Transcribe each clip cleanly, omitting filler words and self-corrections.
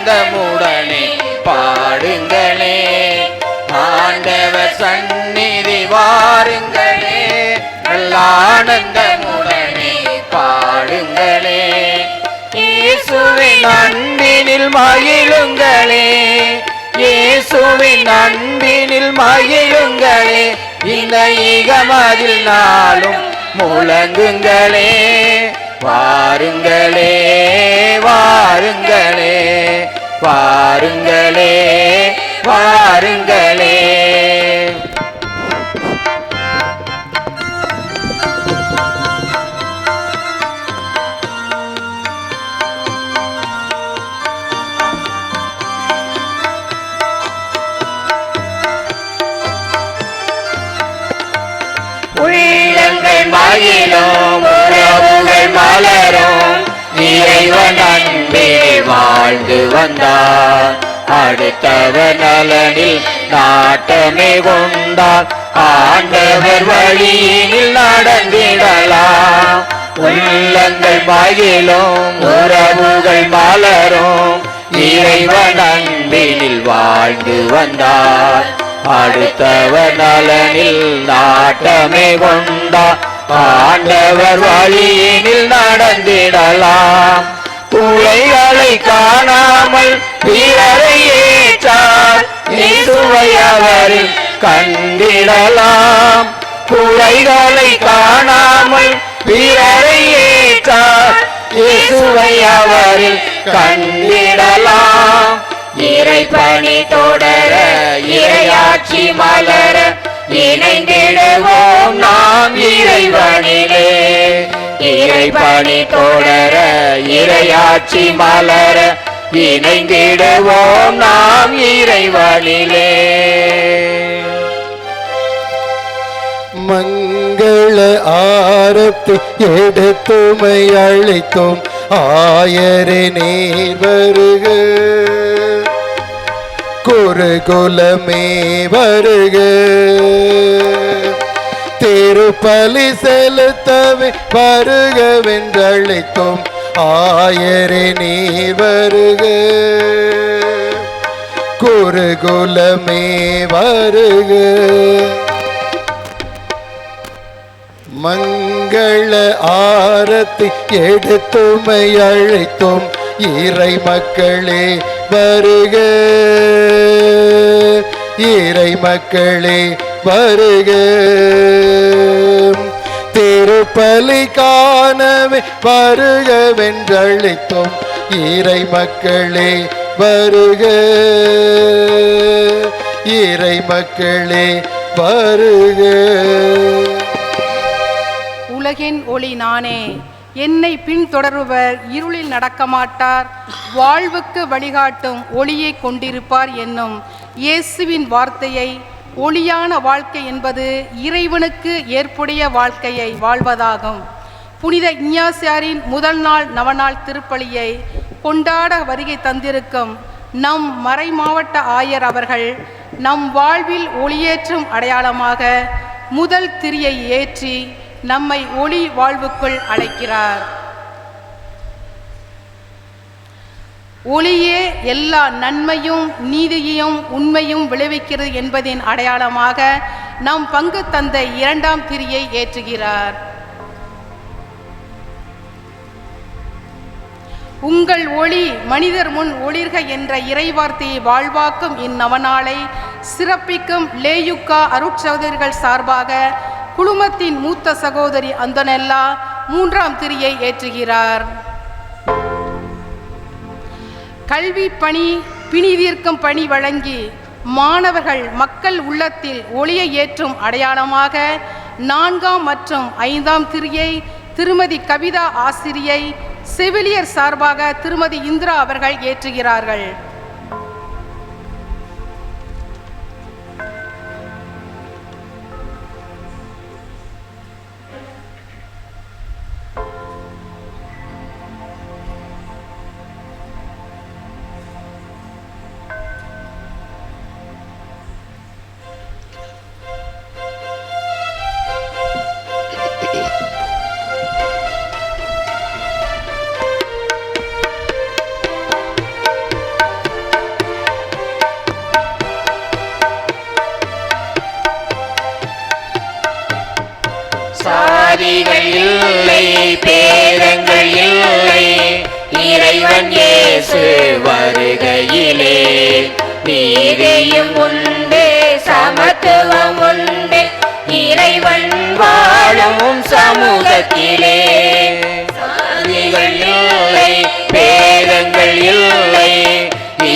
ஆனந்தமுடனே பாடுங்களே, ஆண்டவர் சந்நிதி வாருங்களே, நல்ல ஆனந்தமுடனே பாடுங்களே, இயேசுவின் அன்பினில் மகிழுங்களே, இயேசுவின் அன்பினில் மகிழுங்களே, இந்த இகமதில் நாளும் முழங்குங்களே, வாருங்களே வாருங்களே வாருங்களே வாருங்களே. உள்ளங்கள் மகிழும், உறவுகள் மலரும், இறைவன் அன்பில் வாழ்ந்து வந்தார், அடுத்தவர் நலனில் நாட்டமே கொண்டார், ஆண்டவர் வழியினில் நடந்திடலாம். உள்ளங்கள் மகிழும், உறவுகள் மலரும், இறைவன் அன்பினில் வாழ்ந்து வந்தார், அடுத்தவர் நலனில் நாட்டமே கொண்டார், ஆண்டவர் வழியினில் நடந்திடலாம். உழைகளை காணாமல் பிறரை ஏற்றார், இயேசுவை அவரில் கண்டிடலாம். உழைகளை காணாமல் பிறரை ஏற்றார், இயேசுவை அவரில் கண்டிடலாம். இறைப்பணி தொடர, இறையாட்சி மலர, இணைந்திடுவோம் நாம் இறைவனிலே. இறைப்பணி தொடர, இறையாட்சி மலர, இணைந்திடுவோம் நாம் இறைவனிலே. மங்கள ஆரத்தி எடுத்துமை அழைத்தோம், ஆயரே நீர் வருக, குருகுலமே வருக, திருப்பலி செலுத்தவே வருகவென்றழைத்தோம், ஆயரே நீர் வருக, குருகுலமே வருக. மங்கள ஆரத்தி எடுத்துமை அழைத்தோம், இறை மக்களே வருக, இறை மக்களே வருக, திருப்பலி காணவே வருகவென்றழைத்தோம், இறை மக்களே வருக, இறை மக்களே வருக. உலகின் ஒளி நானே, என்னை பின்தொடருவர் இருளில் நடக்க மாட்டார், வாழ்வுக்கு வழிகாட்டும் ஒளியை கொண்டிருப்பார் என்னும் இயேசுவின் வார்த்தையை, ஒளியான வாழ்க்கை என்பது இறைவனுக்கு ஏற்புடைய வாழ்க்கையை வாழ்வதாகும். புனித இஞ்ஞாசியாரின் முதல் நாள் நவநாள் திருப்பலியை கொண்டாட வருகை தந்திருக்கும் நம் மறைமாவட்ட ஆயர் அவர்கள் நம் வாழ்வில் ஒளியேற்றும் அடையாளமாக முதல் திரியை ஏற்றி நம்மை ஒளி வாழ்வுக்குள் அழைக்கிறார். ஒளியே எல்லா நன்மையும் நீதியையும் உண்மையும் விளைவிக்கிறது என்பதின் அடையாளமாக நம் பங்கு தந்தை இரண்டாம் திரியை ஏற்றுகிறார். உங்கள் ஒளி மனிதர் முன் ஒளிர்க என்ற இறைவார்த்தையை வாழ்வாக்கும் இந்நவநாளை சிறப்பிக்கும் லேயுக்கா அருட்சகோதரிகள் சார்பாக குழுமத்தின் மூத்த சகோதரி அந்தனெல்லா மூன்றாம் திரியை ஏற்றுகிறார். கல்வி பணி பிணிதீர்க்கும் பணி வழங்கி மாணவர்கள் மக்கள் உள்ளத்தில் ஒளியை ஏற்றும் அடையாளமாக நான்காம் மற்றும் ஐந்தாம் திரியை திருமதி கவிதா ஆசிரியை, செவிலியர் சார்பாக திருமதி இந்திரா அவர்கள் ஏற்றுகிறார்கள். சாதிகள் இல்லை, பேதங்கள் இல்லை, இறைவன் இயேசு வருகையிலே. நீதியும் உண்டு, சமத்துவம் உண்டு, இறைவன் வாழும் சமூகத்திலே. சாதிகள் இல்லை, பேதங்கள் இல்லை,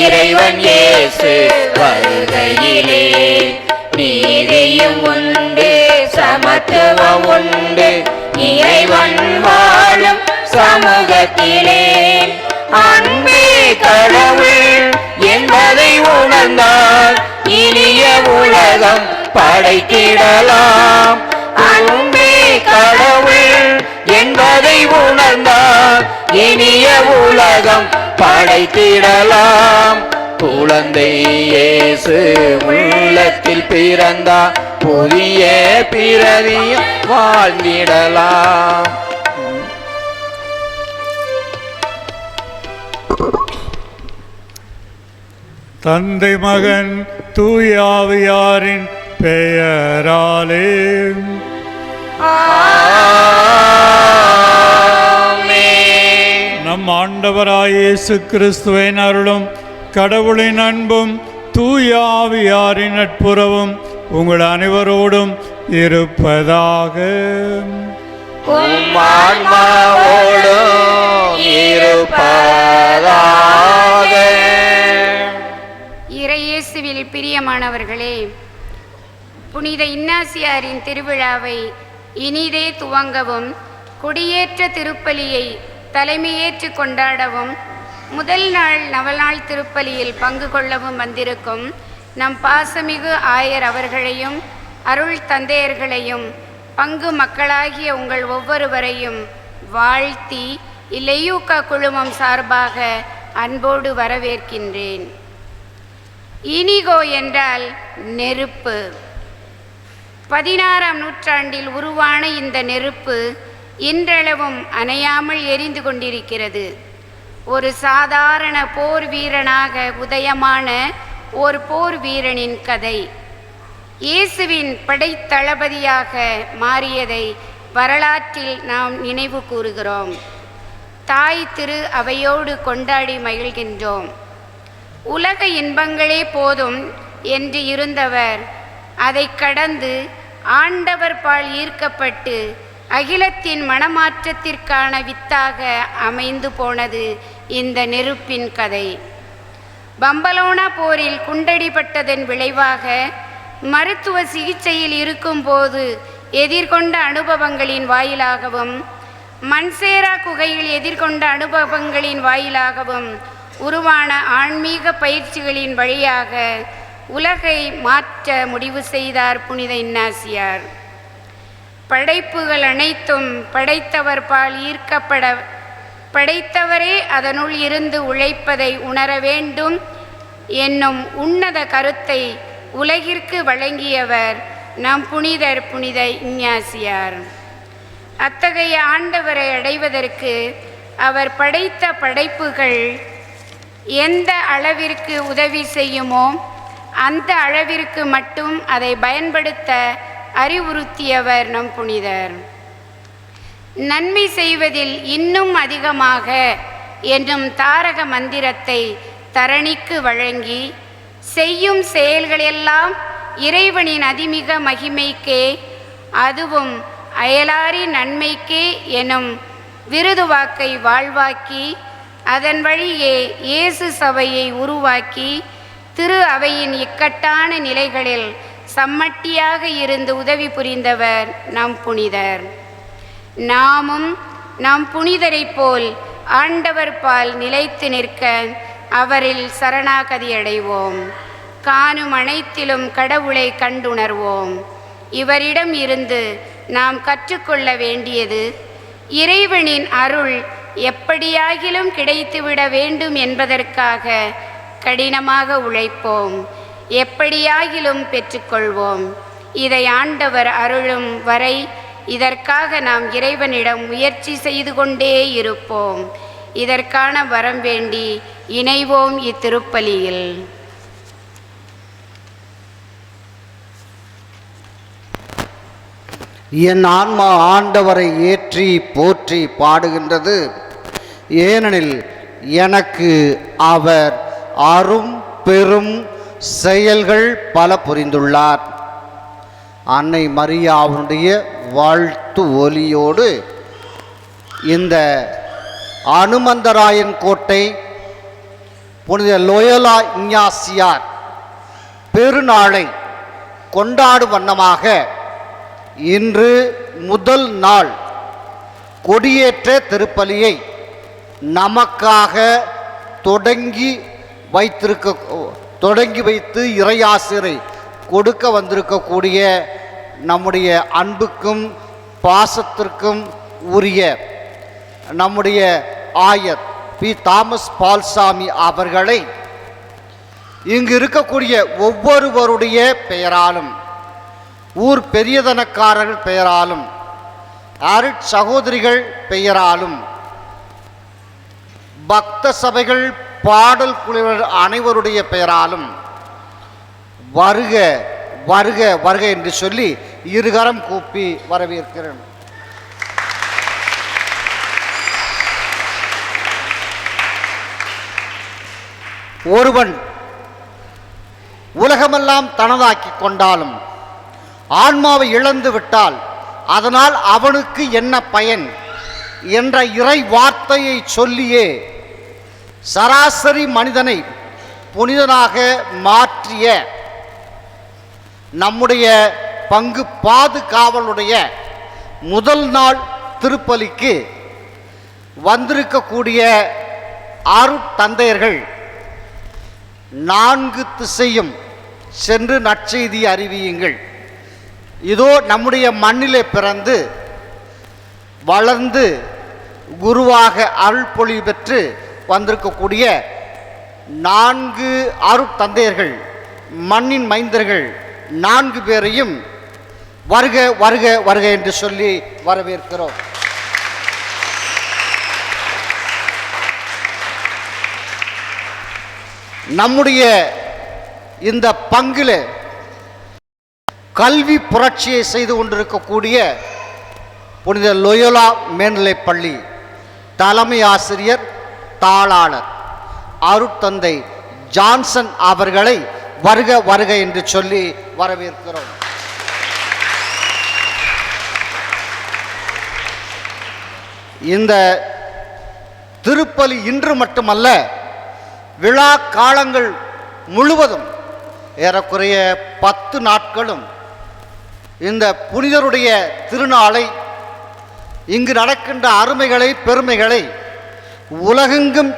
இறைவன் இயேசு வருகையிலே. நீதியும் உண்டு, சமத்துவம் உண்டு, இறைவன் வாழும் சமூகத்திலே. அன்பே கடவுள் என்பதை உணர்ந்தால் இனிய உலகம் படைத்திடலாம். அன்பே கடவுள் என்பதை உணர்ந்தால் இனிய உலகம் படைத்திடலாம். குழந்தை இயேசு உள்ளத்தில் பிறந்தா புதிய பிறவியும் வாழ்ந்திடலாம். தந்தை மகன் தூய ஆவியாரின் பெயராலே நம் ஆண்டவராய் இயேசு கிறிஸ்துவின் அருளும் கடவுளின் அன்பும் தூய ஆவியாரின் நட்புறவும் உங்கள் அனைவரோடும் இருப்பதாக. உம் ஆன்மாவோடும் இருப்பதாக. இறையேசுவில் பிரியமானவர்களே, புனித இன்னாசியாரின் திருவிழாவை இனிதே துவங்கவும் கொடியேற்ற திருப்பலியை தலைமையேற்று கொண்டாடவும் முதல் நாள் நவநாள் திருப்பலியில் பங்கு கொள்ளவும் வந்திருக்கும் நம் பாசமிகு ஆயர் அவர்களையும் அருள் தந்தையர்களையும் பங்கு மக்களாகிய உங்கள் ஒவ்வொருவரையும் வாழ்த்தி இல்லையூக்கா குழுமம் சார்பாக அன்போடு வரவேற்கின்றேன். இனிகோ என்றால் நெருப்பு. 16ஆம் நூற்றாண்டில் உருவான இந்த நெருப்பு இன்றளவும் அணையாமல் எரிந்து கொண்டிருக்கிறது. ஒரு சாதாரண போர் வீரனாக உதயமான ஒரு போர் வீரனின் கதை இயேசுவின் படைத்தளபதியாக மாறியதை வரலாற்றில் நாம் நினைவு கூறுகிறோம். தாய் திரு அவையோடு கொண்டாடி மகிழ்கின்றோம். உலக இன்பங்களே போதும் என்று இருந்தவர் அதை கடந்து ஆண்டவர் பால் ஈர்க்கப்பட்டு அகிலத்தின் மனமாற்றத்திற்கான வித்தாக அமைந்து போனது இந்த நெருப்பின் கதை. பம்பலோனா போரில் குண்டடிப்பட்டதன் விளைவாக மருத்துவ சிகிச்சையில் இருக்கும்போது எதிர்கொண்ட அனுபவங்களின் வாயிலாகவும் மன்சேரா குகையில் எதிர்கொண்ட அனுபவங்களின் வாயிலாகவும் உருவான ஆன்மீக பயிற்சிகளின் வழியாக உலகை மாற்ற முடிவு செய்தார் புனித இன்னாசியார். படைப்புகள் அனைத்தும் படைத்தவர் பால் ஈர்க்கப்பட படைத்தவரே அதனுள் இருந்து உழைப்பதை உணர வேண்டும் என்னும் உன்னத கருத்தை உலகிற்கு வழங்கியவர் நம் புனித இன்னாசியார். அத்தகைய ஆண்டவரை அடைவதற்கு அவர் படைத்த படைப்புகள் எந்த அளவிற்கு உதவி செய்யுமோ அந்த அளவிற்கு மட்டும் அதை பயன்படுத்த அறிவுறுத்தியவர் நம் புனிதர். நன்மை செய்வதில் இன்னும் அதிகமாக என்னும் தாரக மந்திரத்தை தரணிக்கு வழங்கி செய்யும் செயல்களெல்லாம் இறைவனின் அதிமிக மகிமைக்கே அதுவும் அயலாரின் நன்மைக்கே எனும் விருதுவாக்கை வாழ்வாக்கி அதன் வழியே இயேசு சபையை உருவாக்கி திரு அவையின் இக்கட்டான நிலைகளில் சம்மட்டியாக இருந்து உதவி புரிந்தவர் நம் புனிதர். நாமும் நம் புனிதரைப் போல் ஆண்டவர் பால் நிலைத்து நிற்க அவரில் சரணாகதி அடைவோம். காணும் அனைத்திலும் கடவுளை கண்டுணர்வோம். இவரிடம் இருந்து நாம் கற்றுக்கொள்ள வேண்டியது இறைவனின் அருள் எப்படியாகிலும் கிடைத்துவிட வேண்டும் என்பதற்காக கடினமாக உழைப்போம். எப்படியாகிலும் பெற்றுக்கொள்வோம். இதை ஆண்டவர் அருளும் வரை இதற்காக நாம் இறைவனிடம் முயற்சி செய்து கொண்டே இருப்போம். இதற்கான வரம் வேண்டி இணைவோம் இத்திருப்பலியில். என் ஆன்மா ஆண்டவரை ஏற்றி போற்றி பாடுகின்றது. ஏனெனில் எனக்கு அவர் அரும் பெரும் செயல்கள் பல புரிந்துள்ளார். அன்னை மரியாவுடைய வாழ்த்து ஒலியோடு இந்த அனுமந்தராயன் கோட்டை புனித லோயோலா இஞ்ஞாசியார் பெருநாளை கொண்டாடும் வண்ணமாக இன்று முதல் நாள் கொடியேற்ற திருப்பலியை நமக்காக தொடங்கி வைத்து இறையாசிரை கொடுக்க வந்திருக்கக்கூடிய நம்முடைய அன்புக்கும் பாசத்திற்கும் உரிய நம்முடைய ஆயர் பி. தாமஸ் பால்சாமி அவர்களை இங்கு இருக்கக்கூடிய ஒவ்வொருவருடைய பெயராலும், ஊர் பெரியதனக்காரர்கள் பெயராலும், அருட்சகோதரிகள் பெயராலும், பக்த சபைகள் பாடல் குழுவினர் அனைவருடைய பெயராலும் வருக வருக வருக என்று சொல்லி இருகரம் கூப்பி வரவேற்கிறேன். ஒருவன் உலகமெல்லாம் தனதாக்கி கொண்டாலும் ஆன்மாவை இழந்து விட்டால் அதனால் அவனுக்கு என்ன பயன் என்ற இறை வார்த்தையை சொல்லியே சராசரி மனிதனை புனிதனாக மாற்றிய நம்முடைய பங்கு பாதுகாவலுடைய முதல் நாள் திருப்பலிக்கு வந்திருக்கக்கூடிய அருட்தந்தையர்கள் 4 திசையும் சென்று நற்செய்தி அறிவியுங்கள். இதோ நம்முடைய மண்ணிலே பிறந்து வளர்ந்து குருவாக அருள்பொழி பெற்று வந்திருக்கக்கூடிய 4 அருட்தந்தையர்கள், மண்ணின் மைந்தர்கள் 4 பேரையும் வருக வருக வருக என்று சொல்லி வரவேற்கிறோம். நம்முடைய இந்த பங்கில் கல்வி புரட்சியை செய்து கொண்டிருக்கக்கூடிய புனித லோயோலா மேல்நிலைப்பள்ளி தலைமை ஆசிரியர் தாளாளர் அருட்தந்தை ஜான்சன் அவர்களை வருக வருக என்று சொல்லி வரவேற்கிறோம். இந்த திருப்பலி இன்று மட்டுமல்ல, விழா காலங்கள் முழுவதும் ஏறக்குறைய 10 நாட்களும் இந்த புனிதருடைய திருநாளை, இங்கு நடக்கின்ற அருமைகளை பெருமைகளை உலகெங்கும்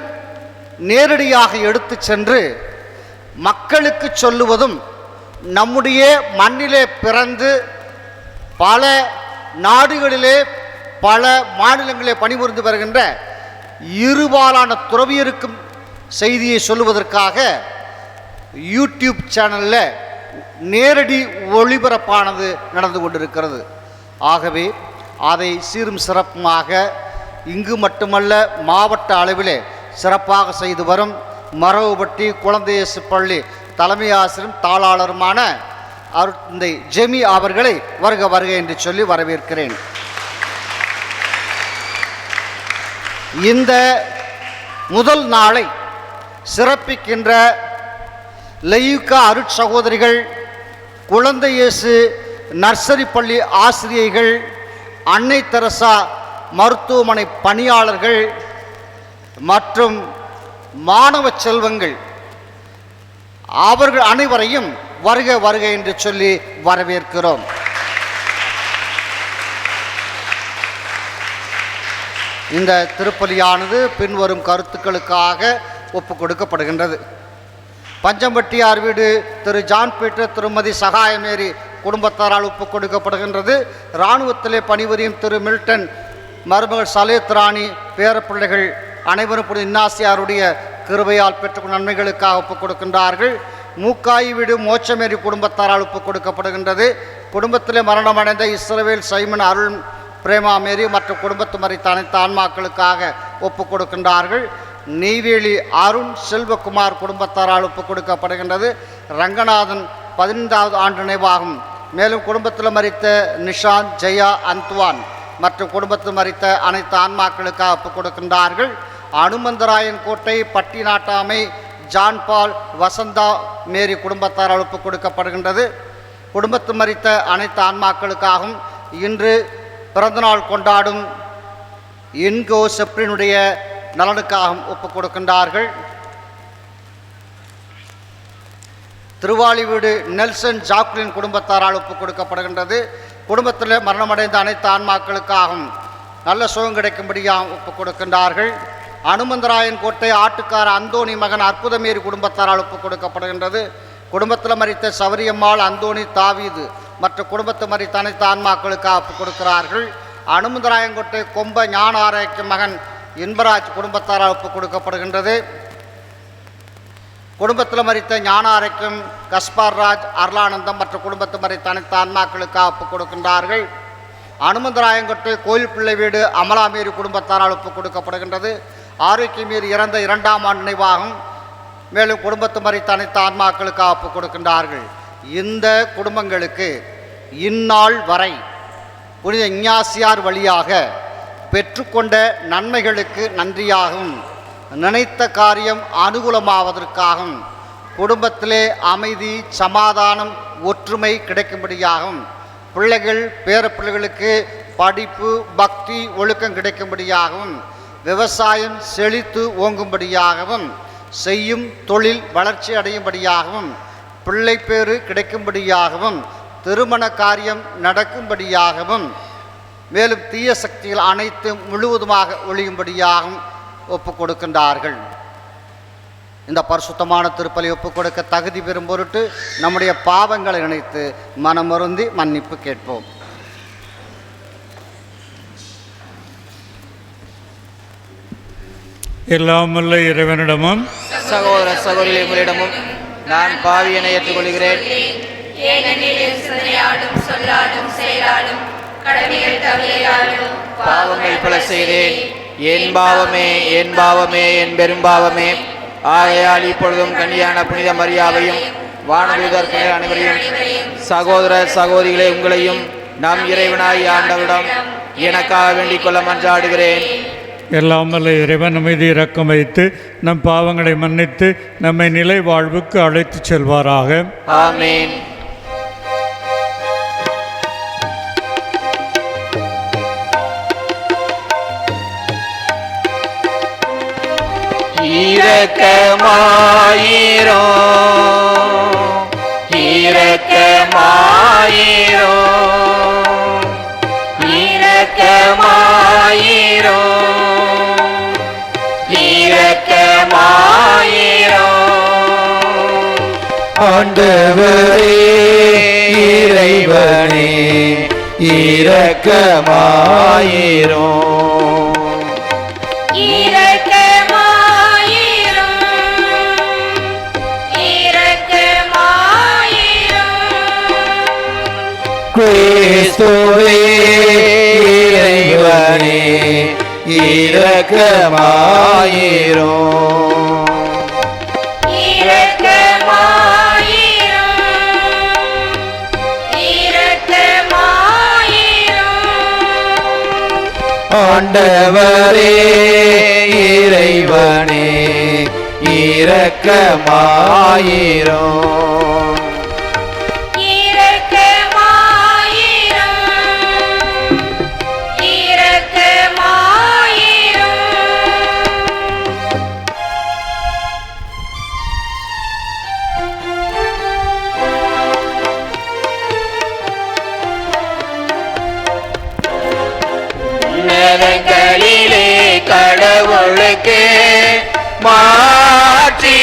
நேரடியாக எடுத்து சென்று மக்களுக்கு சொல்லுவதும், நம்முடைய மண்ணிலே பிறந்து பல நாடுகளிலே பல மாநிலங்களிலே பணிபுரிந்து வருகின்ற இருபாலான துறவியருக்கும் செய்தியை சொல்லுவதற்காக யூடியூப் சேனலில் நேரடி ஒளிபரப்பானது நடந்து கொண்டிருக்கிறது. ஆகவே அதை சீரும் சிறப்புமாக இங்கு மட்டுமல்ல மாவட்ட அளவிலே சிறப்பாக செய்து வரும் மரவுபட்டி குழந்தையேசு பள்ளி தலைமை ஆசிரியரும் தாளாளருமான அருட்தந்தை ஜெமி அவர்களை வருக வருக என்று சொல்லி வரவேற்கிறேன். இந்த முதல் நாளை சிறப்பிக்கின்ற லெயுக்கா அருட்சகோதரிகள், குழந்தையேசு நர்சரி பள்ளி ஆசிரியைகள், அன்னை தெரசா மருத்துவமனை பணியாளர்கள் மற்றும் மாணவ செல்வங்கள் அவர்கள் அனைவரையும் வருக வருக என்று சொல்லி வரவேற்கிறோம். இந்த திருப்பலியானது பின்வரும் கருத்துக்களுக்காக ஒப்பு கொடுக்கப்படுகின்றது. பஞ்சம்பட்டியார் வீடு திரு ஜான் பீட்டர் திருமதி சகாயமேரி குடும்பத்தாரால் ஒப்பு கொடுக்கப்படுகின்றது. இராணுவத்திலே பணிபுரியும் திரு மில்டன் மருமகள் சலேத் ராணி பேரப்பிள்ளைகள் அனைவரும் புனித இன்னாசியாருடைய கிருபையால் பெற்ற நன்மைகளுக்காக ஒப்புக் கொடுக்கின்றார்கள். மூக்காய் வீடு மோட்சமேரி குடும்பத்தாரால் ஒப்புக் கொடுக்கப்படுகின்றது. குடும்பத்திலே மரணமடைந்த இஸ்ரவேல் சைமன் அருள் பிரேமா மேரி மற்றும் குடும்பத்து மறைத்த அனைத்து ஆன்மாக்களுக்காக ஒப்புக் கொடுக்கின்றார்கள். நெய்வேலி அருண் செல்வகுமார் குடும்பத்தாரால் ஒப்புக் கொடுக்கப்படுகின்றது. ரங்கநாதன் 15வது ஆண்டு நினைவாகும் மேலும் குடும்பத்தில் மரித்த நிஷாந்த், ஜெயா, அந்த்வான் மற்றும் குடும்பத்தில் மரித்த அனைத்து ஆன்மாக்களுக்காக ஒப்புக் கொடுக்கின்றார்கள். அனுமந்தராயன் கோட்டை பட்டி நாட்டாமை ஜான் பால், வசந்தா மேரி குடும்பத்தாரால் ஒப்புக் கொடுக்கப்படுகின்றது. குடும்பத்தில் மரித்த அனைத்து ஆன்மாக்களுக்காகவும் இன்று பிறந்தநாள் கொண்டாடும் இன்கோ செப்ரினுடைய நலனுக்காகவும் ஒப்புக் கொடுக்கின்றார்கள். திருவாலி வீடு நெல்சன் ஜாக்லின் குடும்பத்தாரால் ஒப்புக் கொடுக்கப்படுகின்றது. குடும்பத்தில் மரணமடைந்த அனைத்து ஆன்மாக்களுக்காகவும் நல்ல சுகம் கிடைக்கும்படியாக ஒப்புக் கொடுக்கின்றார்கள். அனுமந்தராயன் கோட்டை ஆட்டுக்கார அந்தோணி மகன் அற்புதமேரி குடும்பத்தாரால் ஒப்புக் கொடுக்கப்படுகின்றது. குடும்பத்தில் மரித்த சவரியம்மாள், அந்தோணி, தாவீது மற்றும் குடும்பத்தில் மரித்த அனைத்து ஆன்மாக்களுக்காக ஒப்புக் கொடுக்கிறார்கள். அனுமந்தராயன் கோட்டை கொம்ப ஞான ஆராய்ச்சி மகன் இன்பராஜ் குடும்பத்தாரால் ஒப்புக் கொடுக்கப்படுகின்றது. குடும்பத்தில் மரித்த ஞானாரைக்கும் கஸ்பார் ராஜ், அருளானந்தம் மற்றும் குடும்பத்தில் மரித்த அனைத்து ஆன்மாக்களுக்காக ஒப்புக் கொடுக்கின்றார்கள். அனுமந்தராயங்கோட்டை கோயில் பிள்ளை வீடு அமலாமேரி குடும்பத்தாரால் ஒப்புக் கொடுக்கப்படுகின்றது. ஆரோக்கியமேரி இறந்த 2ஆம் ஆண்டு நினைவாகும். மேலும் குடும்பத்தில் மரித்த அனைத்து ஆன்மாக்களுக்காக ஒப்புக் கொடுக்கின்றார்கள். இந்த குடும்பங்களுக்கு இந்நாள் வரை புனித இஞ்ஞாசியார் வழியாக பெற்றுக்கொண்ட நன்மைகளுக்கு நன்றியாகவும் நினைத்த காரியம் அனுகூலமாவதற்காகவும் குடும்பத்திலே அமைதி, சமாதானம், ஒற்றுமை கிடைக்கும்படியாகவும் பிள்ளைகள் பேரப்பிள்ளைகளுக்கு படிப்பு, பக்தி, ஒழுக்கம் கிடைக்கும்படியாகவும் விவசாயம் செழித்து ஓங்கும்படியாகவும் செய்யும் தொழில் வளர்ச்சி அடையும்படியாகவும் பிள்ளை பேறு கிடைக்கும்படியாகவும் திருமண காரியம் நடக்கும்படியாகவும் மேலும் தீய சக்திகள் அனைத்தும் முழுவதுமாக ஒழியும்படியாகவும் ஒப்புக் கொடுக்கின்றார்கள். இந்த பரிசுத்தமான திருப்பலி ஒப்புக் கொடுக்க தகுதி பெறும் பொருட்டு நம்முடைய பாவங்களை நினைத்து மனமருந்தி மன்னிப்பு கேட்போம். எல்லாம் வல்ல இறைவனிடமும் சகோதர சகோதரிகளே, உங்களிடமும் நான் பாவியனை ஏற்றுக்கொள்கிறேன். பாவங்கள் பல செய்தேன். என் பாவமே, என் பாவமே, என் பெரும்பாவமே. ஆகையால் இப்பொழுதும் கன்னியான புனித மரியாவையும் வானதூதர் அனைவரையும் சகோதர சகோதரிகளே உங்களையும் நம் இறைவனாய் ஆண்டவரிடம் எனக்காக வேண்டிக் கொள்ள மன்றாடுகிறேன். எல்லாம் வல்ல இறைவன் மீது இரக்கம் வைத்து நம் பாவங்களை மன்னித்து நம்மை நிலை வாழ்வுக்கு அழைத்துச் செல்வாராக. ஆமேன். இரக்கமாயிரோ, இரக்கமாயிரோ, இரக்கமாயிரோ, இரக்கமாயிரோ. ஆண்டவரே இறைவனே இரக்கமாயிரோ. கிறிஸ்துவே இறைவனே இரக்கமாயிரோ. ஆண்டவரே இறைவனே இரக்கமாயிரோ. நரங்களிலே கடவுளுக்கு மாற்றி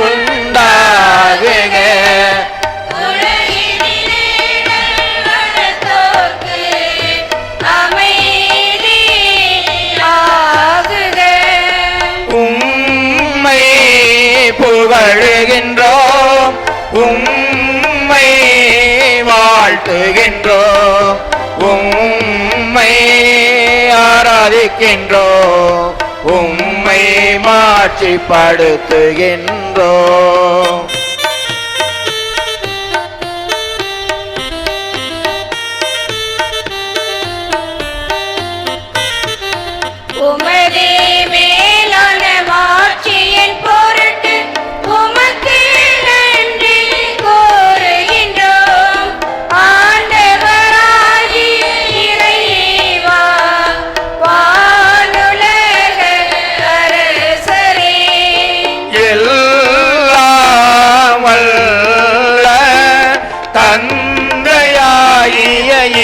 உண்டாகுக. உம்மை புகழுகின்றோம், உம்மை வாழ்த்துகின்றோம், உம்மை ஆராதிக்கின்றோம், உம்மை மாட்சிப்படுத்துகின்றோம்.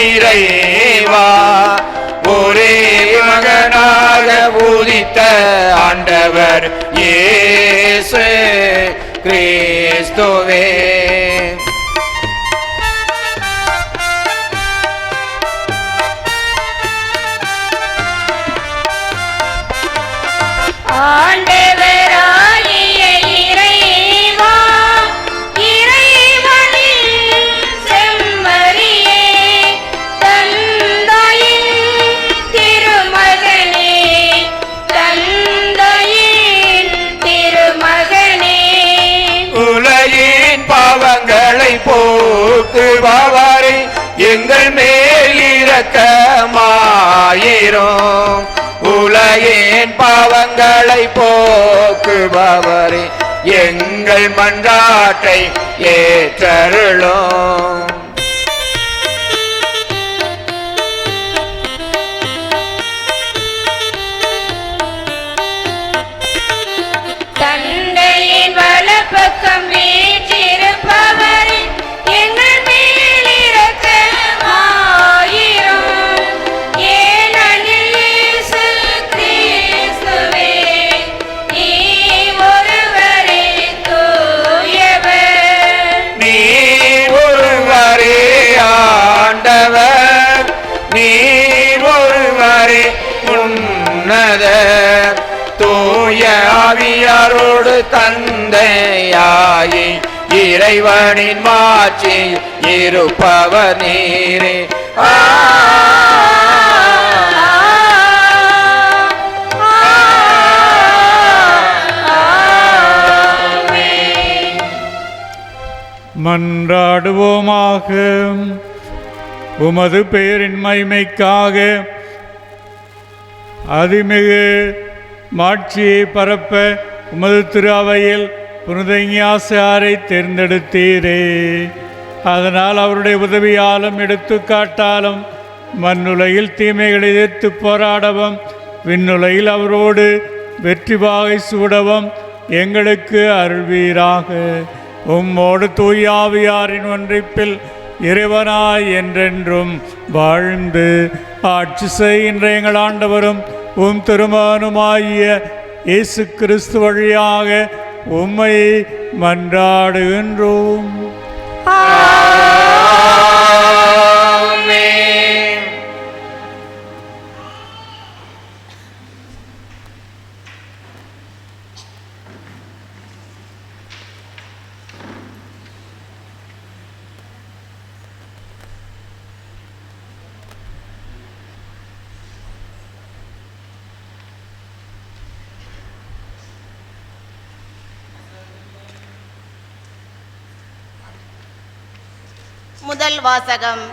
இறைவா ஒரே மகனாக உதித்த ஆண்டவர் இயேசு கிறிஸ்துவே. ஆண்டவராகிய இறைவா, இறைவனின் செம்மறியே, தந்தையின் திருமகனே, தந்தையின் திருமகனே, உலகின் பாவங்களை போக்குபவரே எங்கள் மேல் இரக்கமாயிரும். உலகின் பாவங்களை போக்குபவரே எங்கள் மன்றாட்டை ஏற்றருளும். தந்தையின் வலப்பக்கம் வீற்றிருப்பவரே எங்கள் மேல் இரக்கமாயிரும். ஏனெனில் இயேசு கிறிஸ்துவே, நீர் ஒருவரே தூயவர், நீர் ஒருவரே ஆண்டவர், நீர் ஒருவரே உன்னதர், தூய ஆவியாரோடு தந்தையாயி இறைவனின் மாட்சி இருப்பவர் நீரே. மன்றாடுவோமாக. உமது பெயரின் மகிமைக்காக அதிமிகு மாட்சியை பரப்ப உமது திரு அவையில் புனித இஞ்ஞாசியாரை தேர்ந்தெடுத்தீரே. அதனால் அவருடைய உதவியாலும் எடுத்துக்காட்டாலும் மண்ணுலகில் தீமைகளை எதிர்த்து போராடவும் விண்ணுலகில் அவரோடு வெற்றி வாகை சூடவும் எங்களுக்கு அருள்வீராக. உம்மோடு தூய ஆவியாரின் ஒன்றிப்பில் இறைவனாய் என்றென்றும் வாழ்ந்து ஆட்சி செய்கின்ற எங்கள் ஆண்டவரும் உம் திருமகனுமாகிய இயேசு கிறிஸ்து வழியாக உம்மை மன்றாடுகின்றோம். ஆமென். முதல் வாசகம்.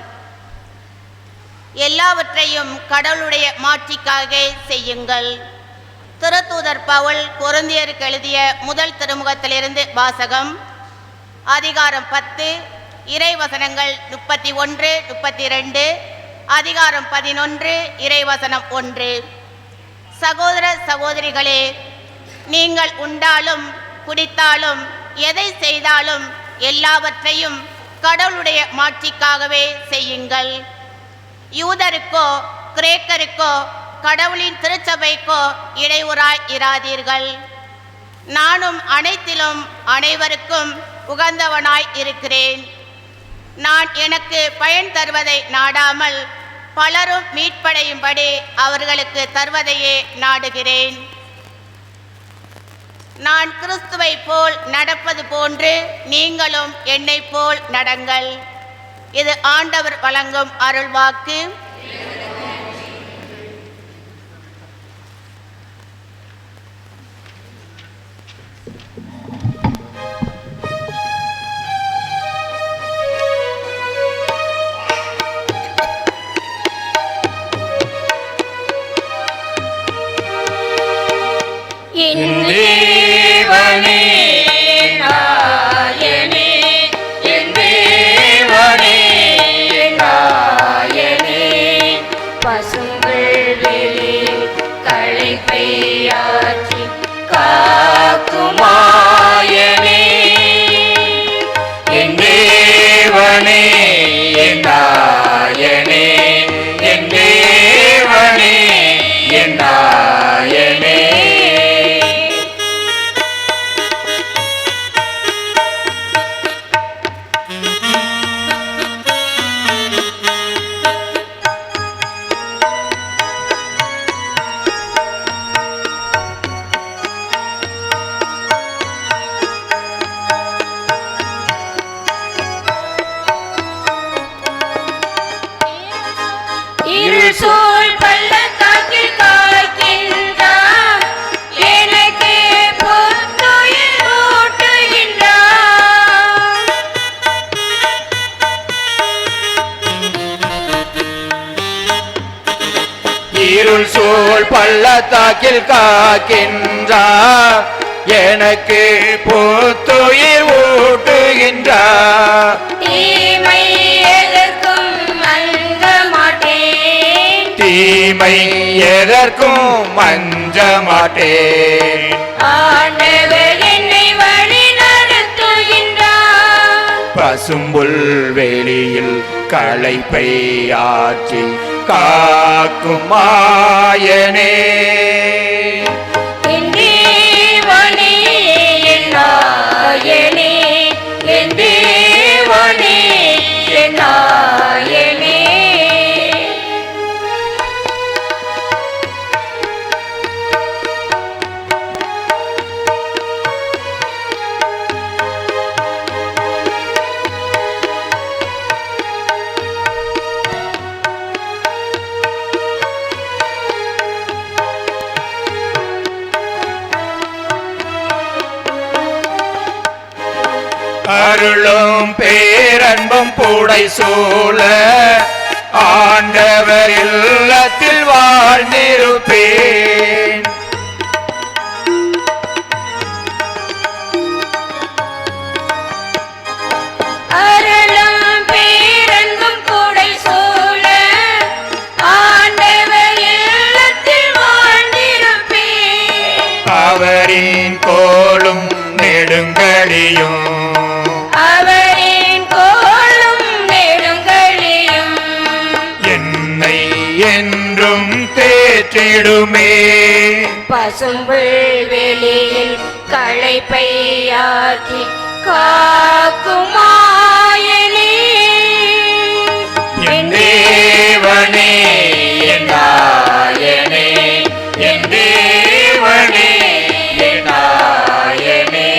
எல்லாவற்றையும் கடவுளுடைய மாட்சிக்காக செய்யுங்கள். திருத்தூதர் பவுல் கொரிந்தியருக்கு எழுதிய முதல் திருமுகத்திலிருந்து வாசகம். அதிகாரம் 10, இறைவசனங்கள் 31, 32, அதிகாரம் 11, இறைவசனம் 1. சகோதர சகோதரிகளே, நீங்கள் உண்டாலும் குடித்தாலும் எதை செய்தாலும் எல்லாவற்றையும் கடவுளுடைய மாட்சிக்காகவே செய்யுங்கள். யூதருக்கோ கிரேக்கருக்கோ கடவுளின் திருச்சபைக்கோ இடையூறாய் இராதீர்கள். நானும் அனைத்திலும் அனைவருக்கும் உகந்தவனாய் இருக்கிறேன். நான் எனக்கு பயன் தருவதை நாடாமல் பலரும் மீட்படையும்படி அவர்களுக்கு தருவதையே நாடுகிறேன். நான் கிறிஸ்துவை போல் நடப்பது போன்று நீங்களும் என்னை போல் நடங்கள். இது ஆண்டவர் வழங்கும் அருள்வாக்கு. தேவனே நாயனே, என் தேவனே நாயனே, இருள் சூழ் பள்ளத்தாக்கில் காக்கின்றார் எனக்கு புத்துயிர் ஊட்டுகின்றார் இருள் சூழ் பள்ளத்தாக்கில் காக்கின்றார் எனக்கு புத்துயிர் ஊட்டுகின்றார் தீமை எதற்கும் அஞ்ச மாட்டேன் தீமை எதற்கும் அஞ்ச மாட்டேன் ஆண்டவர் என்னை வழி நடத்துகின்றார் பசும்புல் வெளியில் களைப்பை ஆற்றி காக்கும் மாயனே என் தேவனே என் நாயனே என் தேவனே என் நாயனே அருளும் பேரன்பும் பூடை சூழ ஆண்டவர் இல்லத்தில் வாழ்ந்திருப்பேன் அருளும் பேரன்பும் கூடை சூழ ஆண்டவர் இல்லத்தில் வாழ்ந்திருப்பேன் அவரின் கோலும் நெடுங்கடியும் அவரின் கோலும் நெடுங்கலியும் என்னை என்றும் தேற்றிடுமே பசும்புல் வெளியில் களைப்பை ஆற்றி காக்கும் மாயனே என் தேவனே என் நாயனே என் தேவனே என் நாயனே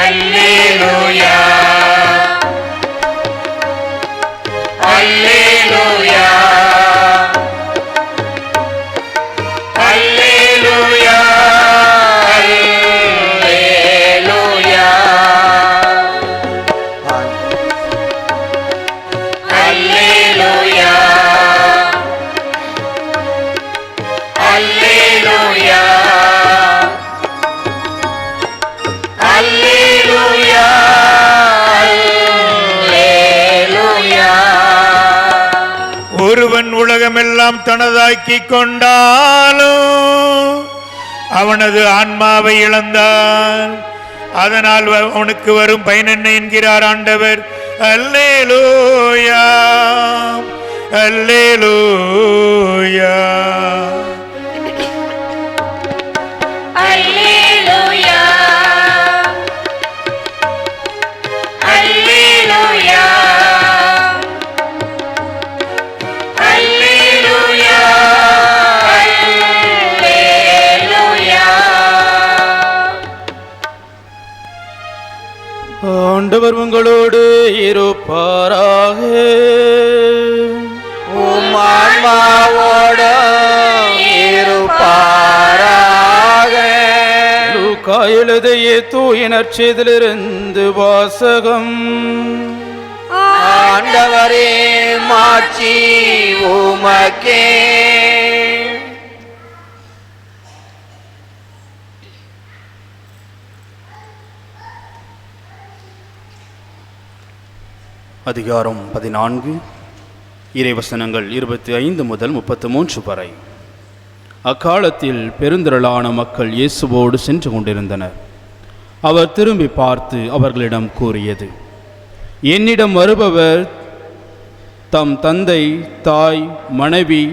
அல்லேலூயா அல்லேலூயா அல்லேலூயா அல்லேலூயா அல்லேலூயா அல்லேலூயா அல்லேலூயா அல்லேலூயா. ஒருவன் உலகமெல்லாம் தனதாக்கிக் கொண்டாலும் அவனது ஆன்மாவை இழந்தான், அதனால் அவனுக்கு வரும் பயன் என்ன என்கிறார் ஆண்டவர். அல்லேலூயா அல்லேலூயா அல்லேலூயா அல்லேலூயா அல்லேலூயா அல்லேலூயா. ஆண்டவர் உங்களோடு இருப்பாராக. உம் ஆன்மாவோடும் இருப்பாராக. லூக்கா எழுதிய தூய நற்செய்தியிலிருந்து வாசகம். ஆண்டவரே மாட்சி உமக்கே. அதிகாரம் 14, இறைவசனங்கள் 25 முதல் 33 வரை. அக்காலத்தில் பெருந்திரளான மக்கள் இயேசுவோடு சென்று கொண்டிருந்தனர். அவர் திரும்பி பார்த்து அவர்களிடம் கூறியது, என்னிடம் வருபவர் தம் தந்தை, தாய், மனைவி,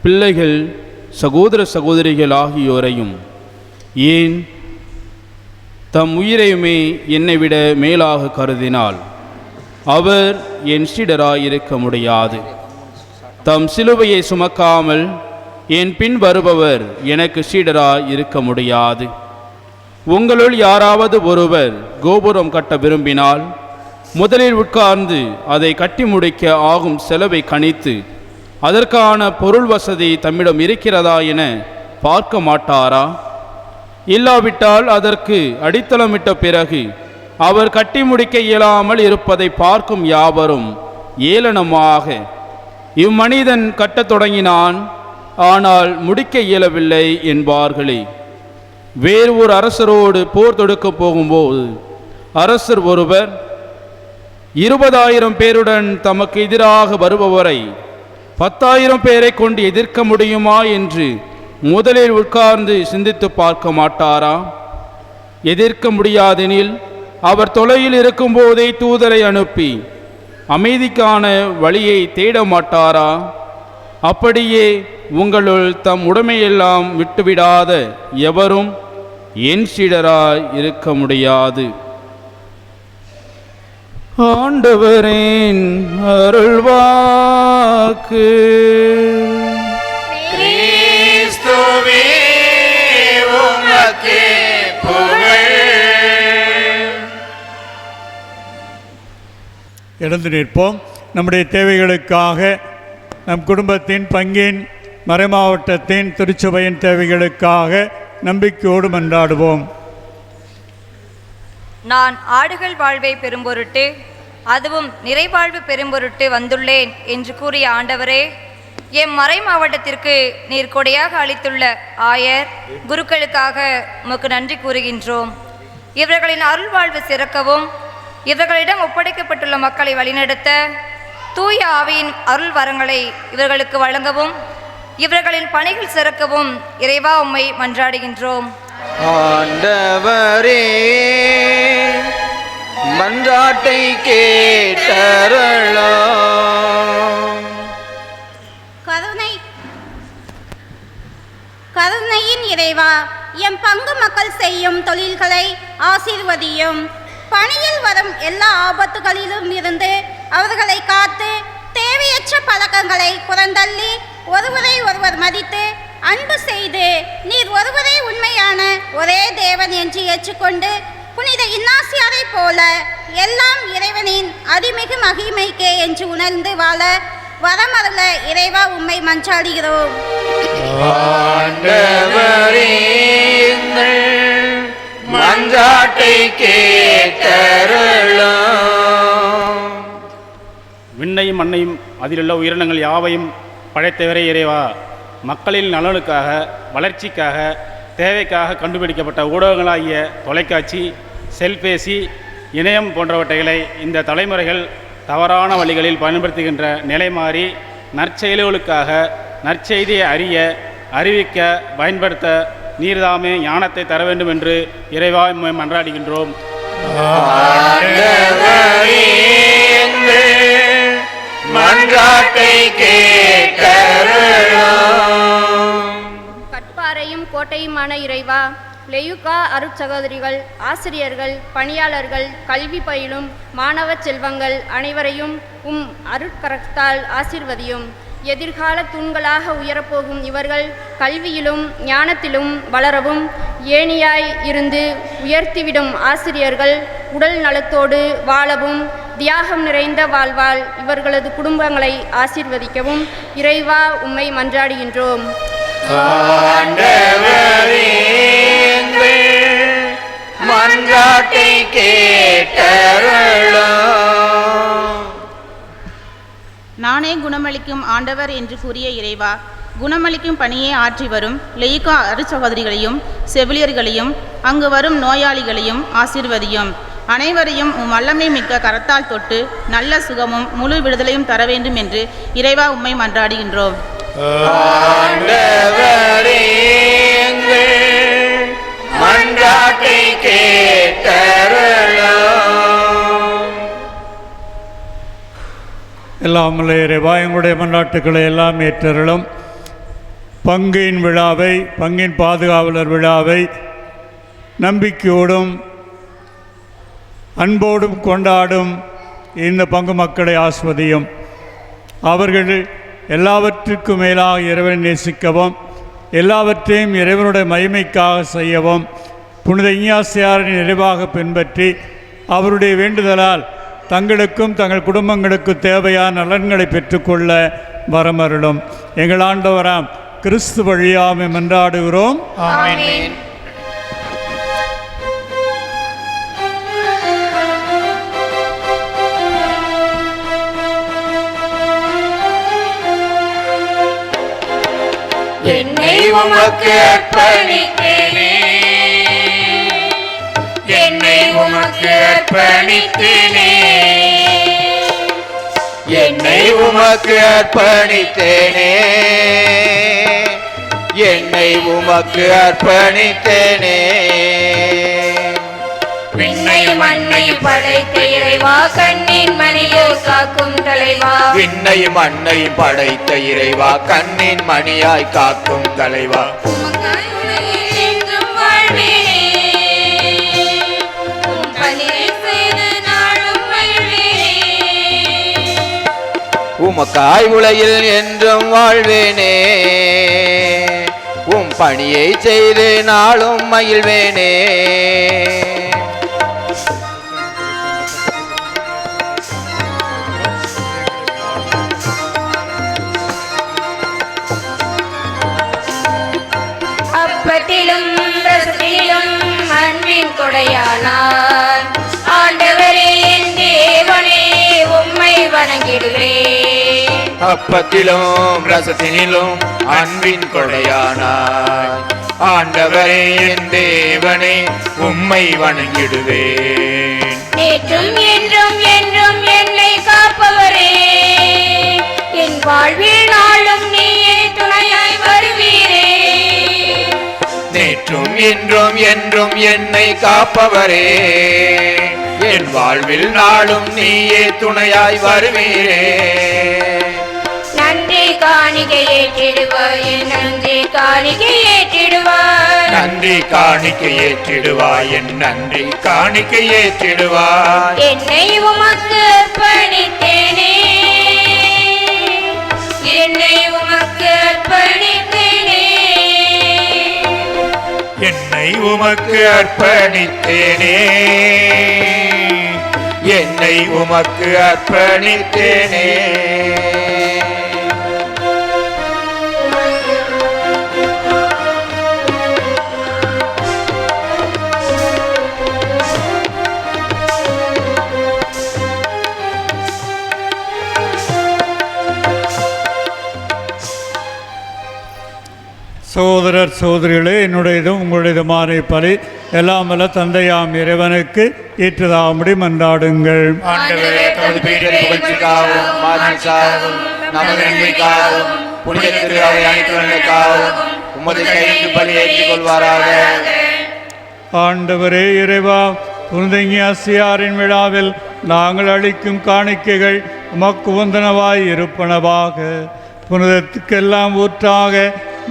பிள்ளைகள், சகோதர சகோதரிகள் ஆகியோரையும், ஏன் தம் உயிரையுமே என்னை விட மேலாக கருதினால் அவர் என் சீடராய் இருக்க முடியாது. தம் சிலுவையை சுமக்காமல் என் பின் வருபவர் எனக்கு சீடராய் இருக்க முடியாது. உங்களுள் யாராவது ஒருவர் கோபுரம் கட்ட விரும்பினால் முதலில் உட்கார்ந்து அதை கட்டி முடிக்க ஆகும் செலவை கணித்து அதற்கான பொருள் வசதி தம்மிடம் இருக்கிறதா என பார்க்க மாட்டாரா? இல்லாவிட்டால் அதற்கு அடித்தளமிட்ட பிறகு அவர் கட்டி முடிக்க இயலாமல் இருப்பதை பார்க்கும் யாவரும் ஏளனமாக, இம்மனிதன் கட்டத் தொடங்கினான், ஆனால் முடிக்க இயலவில்லை என்பார்களே. வேறு ஒரு அரசரோடு போர் தொடுக்க போகும்போது அரசர் ஒருவர் 20,000 பேருடன் தமக்கு எதிராக வருபவரை 10,000 பேரை கொண்டு எதிர்க்க முடியுமா என்று முதலில் உட்கார்ந்து சிந்தித்து பார்க்க மாட்டாரா? எதிர்க்க முடியாதெனில் அவர் தொலையில் இருக்கும்போதே தூதரை அனுப்பி அமைதிக்கான வழியை தேட மாட்டாரா? அப்படியே உங்களுள் தம் உடைமையெல்லாம் விட்டுவிடாத எவரும் என் சீடராய் இருக்க முடியாது. ஆண்டவரின் அருள்வாக்கு. கிறிஸ்துவே உமக்கே புகழ். எழுந்து நிற்போம். நம்முடைய தேவைகளுக்காக, நம் குடும்பத்தின், பங்கின், மறைமாவட்டத்தின், திருச்சபையின் தேவைகளுக்காக நம்பிக்கையோடு மன்றாடுவோம். நான் ஆடுகள் வாழ்வை பெரும்பொருட்டு, அதுவும் நிறைவாழ்வு பெரும்பொருட்டு வந்துள்ளேன் என்று கூறிய ஆண்டவரே, எம் மறை மாவட்டத்திற்கு நீர் கொடையாக அளித்துள்ள ஆயர் குருக்களுக்காக உமக்கு நன்றி கூறுகின்றோம். இவர்களின் அருள் வாழ்வு சிறக்கவும், இவர்களிடம் ஒப்படைக்கப்பட்டுள்ள மக்களை வழிநடத்த தூய ஆவியின் அருள் வரங்களை இவர்களுக்கு வழங்கவும், இவர்களின் பணிகள் சிறக்கவும் இறைவா உம்மை மன்றாடுகின்றோம். ஆண்டவரே, மன்றாட்டை கேட்டருளும். கருணையின் இறைவா, எம் பங்கு மக்கள் செய்யும் தொழில்களை ஆசீர்வதியும். பணியில் வரும் எல்லா ஆபத்துகளிலும் இருந்து அவர்களை காத்து, தேவையற்ற பழக்கங்களை புறந்தள்ளி ஒருவரை ஒருவர் மதித்து அன்பு செய்து நீர் ஒருவரே உண்மையான ஒரே தேவன் என்று ஏற்றுக்கொண்டு புனித இன்னாசியாரை போல எல்லாம் இறைவனின் அதிமிகு மகிமைக்கே என்று உணர்ந்து வாழ வரமருள இறைவா உம்மை மன்றாடுகிறோம். மன்றாட்டை கேட்டருளும். விண்ணையும் மண்ணையும் அதிலுள்ள உயிரினங்கள் யாவையும் படைத்தவரே இறைவா, மக்களின் நலனுக்காக, வளர்ச்சிக்காக, தேவைக்காக கண்டுபிடிக்கப்பட்ட ஊடகங்களாகிய தொலைக்காட்சி, செல்பேசி, இணையம் போன்றவற்றைகளை இந்த தலைமுறைகள் தவறான வழிகளில் பயன்படுத்துகின்ற நிலை மாறி நற்செயல்களுக்காக நற்செய்தியை அறிவிக்க பயன்படுத்த நீர்தாமே ஞானத்தை தர வேண்டும் என்று இறைவா உம்மை மன்றாடுகின்றோம். கட்பாறையும் கோட்டையுமான இறைவா, லெயுகா அருட்சகோதரிகள், ஆசிரியர்கள், பணியாளர்கள், கல்வி பயிலும் மாணவ செல்வங்கள் அனைவரையும் உம் அருட்கரத்தால் ஆசீர்வதியும். எதிர்கால தூண்களாக உயரப்போகும் இவர்கள் கல்வியிலும் ஞானத்திலும் வளரவும், ஏணியாய் இருந்து உயர்த்திவிடும் ஆசிரியர்கள் உடல் நலத்தோடு வாழவும், தியாகம் நிறைந்த வாழ்வால் இவர்களது குடும்பங்களை ஆசீர்வதிக்கவும் இறைவா உம்மை மன்றாடுகின்றோம். மன்றாட்டை கேட்டருளும். நானே குணமளிக்கும் ஆண்டவர் என்று கூறிய இறைவா, குணமளிக்கும் பணியை ஆற்றி வரும் லெயுகா அருட்சகோதரிகளையும் செவிலியர்களையும் அங்கு வரும் நோயாளிகளையும் ஆசீர்வதியும். அனைவரையும் உம் வல்லமை மிக்க கரத்தால் தொட்டு நல்ல சுகமும் முழு விடுதலையும் தர வேண்டும் என்று இறைவா உம்மை மன்றாடுகின்றோம். மன்றாட்டை கேட்டருளும். எல்லாம் இறைவா, எங்களுடைய மன்றாட்டுக்களை எல்லாம் ஏற்றருளும். பங்கின் விழாவை, பங்கின் பாதுகாவலர் விழாவை நம்பிக்கையோடும் அன்போடும் கொண்டாடும் இந்த பங்கு மக்களை ஆஸ்வதியும். அவர்கள் எல்லாவற்றிற்கும் மேலாக இறைவனை நேசிக்கவும், எல்லாவற்றையும் இறைவனுடைய மகிமைக்காக செய்யவும், புனித இஞ்ஞாசியாரின் நிறைவாக பின்பற்றி அவருடைய வேண்டுதலால் தங்களுக்கும் தங்கள் குடும்பங்களுக்கும் தேவையான நலன்களை பெற்றுக்கொள்ள வரமருளும். எங்கள் ஆண்டவராம் கிறிஸ்து வழியாமை மன்றாடுகிறோம். ஆமென். என்னை உமக்கு அர்ப்பணித்தேனே, என்னை உமக்கு அர்ப்பணித்தேனே, என்னை உமக்கு அர்ப்பணித்தேனே, என்னை உமக்கு அர்ப்பணித்தேனே. விண்ணை மண்ணை படைத்த இறைவா, கண்ணின் மணியை காக்கும் தலைவா, விண்ணையும் மண்ணையும் படைத்த இறைவா, கண்ணின் மணியாய் காக்கும் தலைவா, உமக்காய் உலகில் என்றும் வாழ்வேனே, உம் பணியை செய்து நாளும் மகிழ்வேனே. உமக்காய் உலகில் என்றும் வாழ்வேனே, உம் பணியை செய்து நாளும் மகிழ்வேனே. அப்பத்திலும் ரசத்திலும் அன்பின் கொடையானார் ஆண்டவரே, என் தேவனே, உம்மை வணங்கிடுகிறேன். அப்பத்திலும் ரசத்தினிலும் அன்பின் கொடையானாய் ஆண்டவரே, என் தேவனே, உம்மை வணங்கிடுவேன். நேற்றும் என்றும் என்றும் என்னை காப்பவரே, என் வாழ்வில் நாளும் நீயே துணையாய் வருவீரே. நேற்றும் இன்றும் என்றும் என்னை காப்பவரே, என் வாழ்வில் நாளும் நீயே துணையாய் வருவீரே. நன்றி காணிக்கை ஏற்றிடுவாய், என் நன்றி காணிக்கை ஏற்றிடுவாய், நன்றி காணிக்கை ஏற்றிடுவாய், என் நன்றி காணிக்கை ஏற்றிடுவாய். என்னை உமக்கு அர்ப்பணித்தேனே, என்னை உமக்கு அர்ப்பணித்தேனே. என்னை உமக்கு அர்ப்பணித்தேனே, என்னை உமக்கு அர்ப்பணித்தேனே. சகோதரர் சகோதரிகளே, என்னுடையதும் உங்களுடையதுமான பலி எல்லாம் வல்ல தந்தையாம் இறைவனுக்கு ஏற்றதாகும்படி மன்றாடுங்கள். ஆண்டவரே, தமது பேரின் புகழ்ச்சிக்காகவும் மாட்சிக்காகவும் நமது நன்மைக்காகவும் புனித திரு அவை அனைத்துக்காகவும் உமது கைக்கு பலி ஏற்றுக் கொள்வாராக. ஆண்டவரே இறைவா, புனித இஞ்ஞாசியாரின் விழாவில் நாங்கள் அளிக்கும் காணிக்கைகள் உமக்கு உந்தனவாய் இருப்பனவாக. புனிதத்துக்கெல்லாம் ஊற்றாக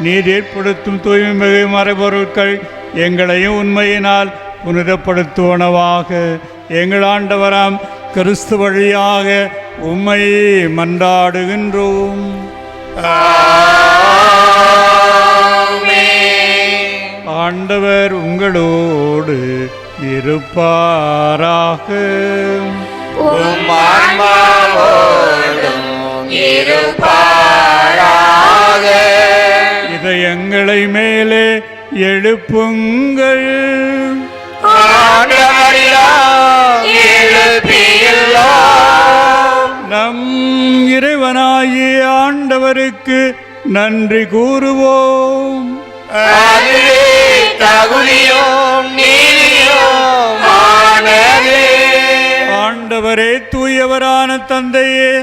நீர் ஏற்படுத்தும் தூய்மை மிகு மறைபொருட்கள் எங்களையும் உண்மையினால் புனிதப்படுத்துவனவாக. எங்கள் ஆண்டவராம் கிறிஸ்து வழியாக உம்மை மன்றாடுகின்றோம். ஆண்டவர் உங்களோடு இருப்பாராக. உம் ஆன்மாவோடும் இருப்பாராக. இதயங்களை மேலே எழுப்புங்கள். ஆண்டவரிடம் எழுப்பியுள்ளோம். நம் இறைவனாகிய ஆண்டவருக்கு நன்றி கூறுவோம். அதுவே தகுதியும் நீதியும் ஆனதே. ஆண்டவரே, தூயவரான தந்தையே,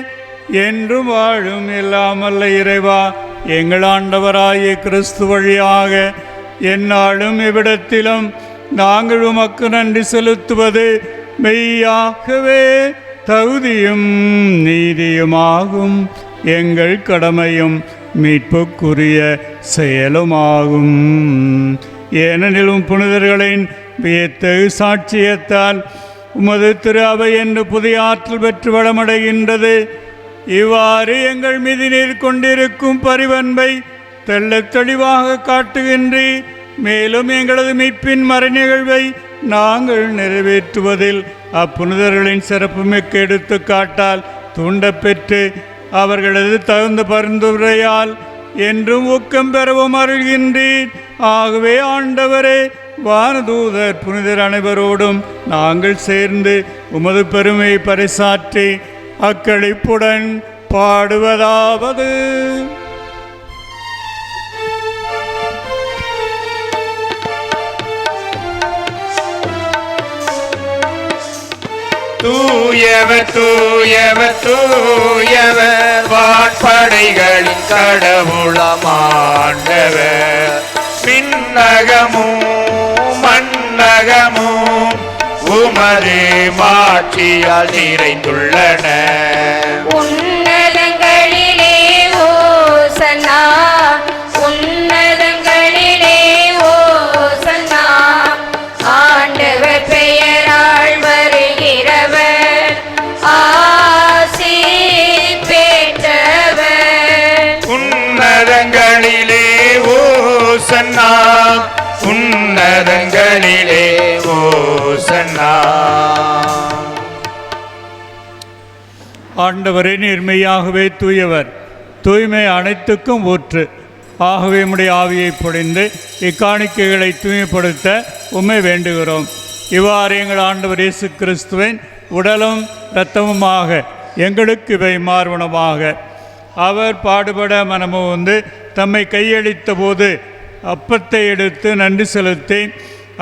என்றும் வாழும் எல்லாமல்ல இறைவா, எங்கள் ஆண்டவராகிய கிறிஸ்து வழியாக எந்நாளும் இவ்விடத்திலும் நாங்கள் உமக்கு நன்றி செலுத்துவது மெய்யாகவே தகுதியும் நீதியுமாகும். எங்கள் கடமையும் மீட்புக்குரிய செயலுமாகும். ஏனெனிலும் புனிதர்களின் வியத்தகு சாட்சியத்தால் உமது திரு அவை என்று புதிய ஆற்றல் பெற்று வளமடைகின்றது. இவ்வாறு எங்கள் மீது நீர் கொண்டிருக்கும் பரிவன்பை தெள்ளத் தெளிவாக காட்டுகின்றீர். மேலும் எங்களது மீட்பின் மறைநிகழ்வை நாங்கள் நிறைவேற்றுவதில் அப்புனிதர்களின் சிறப்புமிக்க எடுத்துக்காட்டால் தூண்டப்பெற்று அவர்களது தகுந்த பரிந்துரையால் என்றும் ஊக்கம் பெறவும் அருள்கின்றேன். ஆகவே ஆண்டவரே, வானதூதர் புனிதர் அனைவரோடும் நாங்கள் சேர்ந்து உமது பெருமையை பறைசாற்றி அக்களிப்புடன் பாடுவதாவது: தூயவர் தூயவர் தூயவர் வான்படைகளின் கடவுளமாண்டவர். விண்ணகமும் மண்ணகமும் உமது மாட்சியால் நிறைந்துள்ளன. உன்னதங்களிலே ஓசன்னா, உன்னதங்களிலே ஓசன்னா. ஆண்டவர் பெயரால் வருகிறவர் ஆசி பெற்றவர். உன்னதங்களிலே ஓசன்னா, உன்னதங்களிலே ஓசன்னா. ஆண்டவரே, நேர்மையாகவே தூயவர், தூய்மை அனைத்துக்கும் ஊற்று. ஆகவே உம்முடைய ஆவியை பொழிந்து இக்காணிக்கைகளை தூய்மைப்படுத்த உம்மை வேண்டுகிறோம். இவ்வாறு எங்கள் ஆண்டவர் இயேசு கிறிஸ்துவின் உடலும் இரத்தமுமாக எங்களுக்கு இவை மாறுவனமாக. அவர் பாடுபட மனமுவந்து தம்மை கையளித்த போது அப்பத்தை எடுத்து நன்றி செலுத்தி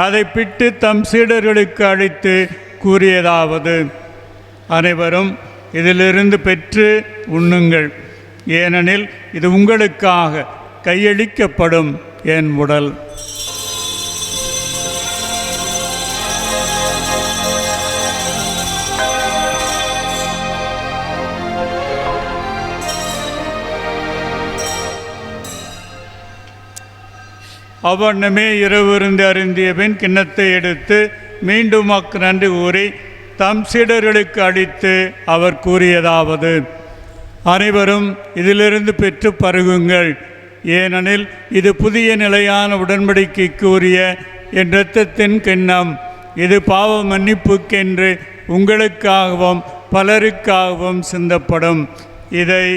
அதை பிட்டு தம் சீடர்களுக்கு அளித்து கூறியதாவது: அனைவரும் இதிலிருந்து பெற்று உண்ணுங்கள், ஏனெனில் இது உங்களுக்காக கையளிக்கப்படும் என் உடல். அவ்வண்ணமே இரவிருந்து அருந்திய பின் கிண்ணத்தை எடுத்து மீண்டும் மக்கு நன்றி கூறி தம் சீடர்களுக்கு அளித்து அவர் கூறியதாவது: அனைவரும் இதிலிருந்து பெற்று பருகுங்கள், ஏனெனில் இது புதிய நிலையான உடன்படிக்கைக்கு உரிய என் இரத்தத்தின் கிண்ணம். இது பாவ மன்னிப்புக்கென்று உங்களுக்காகவும் பலருக்காகவும் சிந்தப்படும். இதை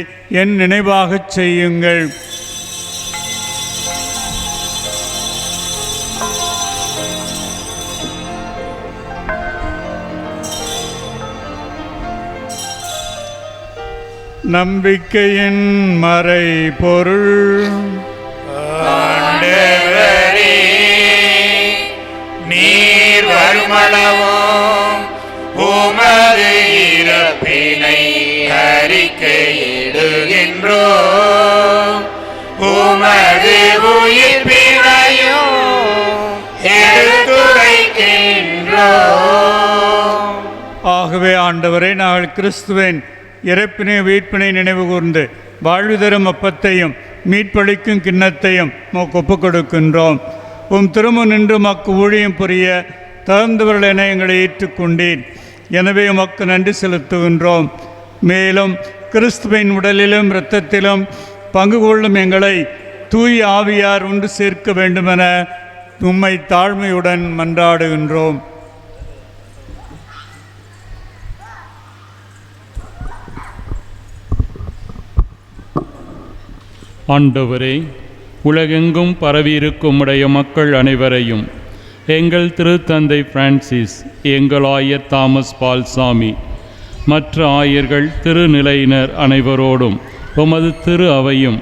என் நினைவாகச் செய்யுங்கள். நம்பிக்கையின் மறை பொருள். ஆண்டவரே, நீர் வருமளவும் உமது இறப்பினை அறிக்கையிடுகின்றோம், உமது உயிர்ப்பினையும் எடுத்துரைக்கின்றோம். ஆகவே ஆண்டவரே, நாங்கள் கிறிஸ்துவின் இறப்பினை மீட்பினை நினைவு கூர்ந்து வாழ்வு தரும் அப்பத்தையும் மீட்பளிக்கும் கிண்ணத்தையும் மக்கு ஒப்புக் கொடுக்கின்றோம். உம் திரும்ப நின்று மக்கு ஊழியம் புரிய தகுந்தவர்கள் என எங்களை ஏற்றுக்கொண்டேன். எனவே உமக்கு நன்றி செலுத்துகின்றோம். மேலும் கிறிஸ்துவின் உடலிலும் இரத்தத்திலும் பங்கு கொள்ளும் எங்களை தூய் ஆவியார் உண்டு சேர்க்க வேண்டுமென உம்மை தாழ்மையுடன் மன்றாடுகின்றோம். ஆண்டவரே, உலகெங்கும் பரவியிருக்கும் உடைய மக்கள் அனைவரையும், எங்கள் திருத்தந்தை பிரான்சிஸ், எங்கள் ஆயர் தாமஸ் பால்சாமி, மற்ற ஆயர்கள், திருநிலையினர் அனைவரோடும் உமது திரு அவையும்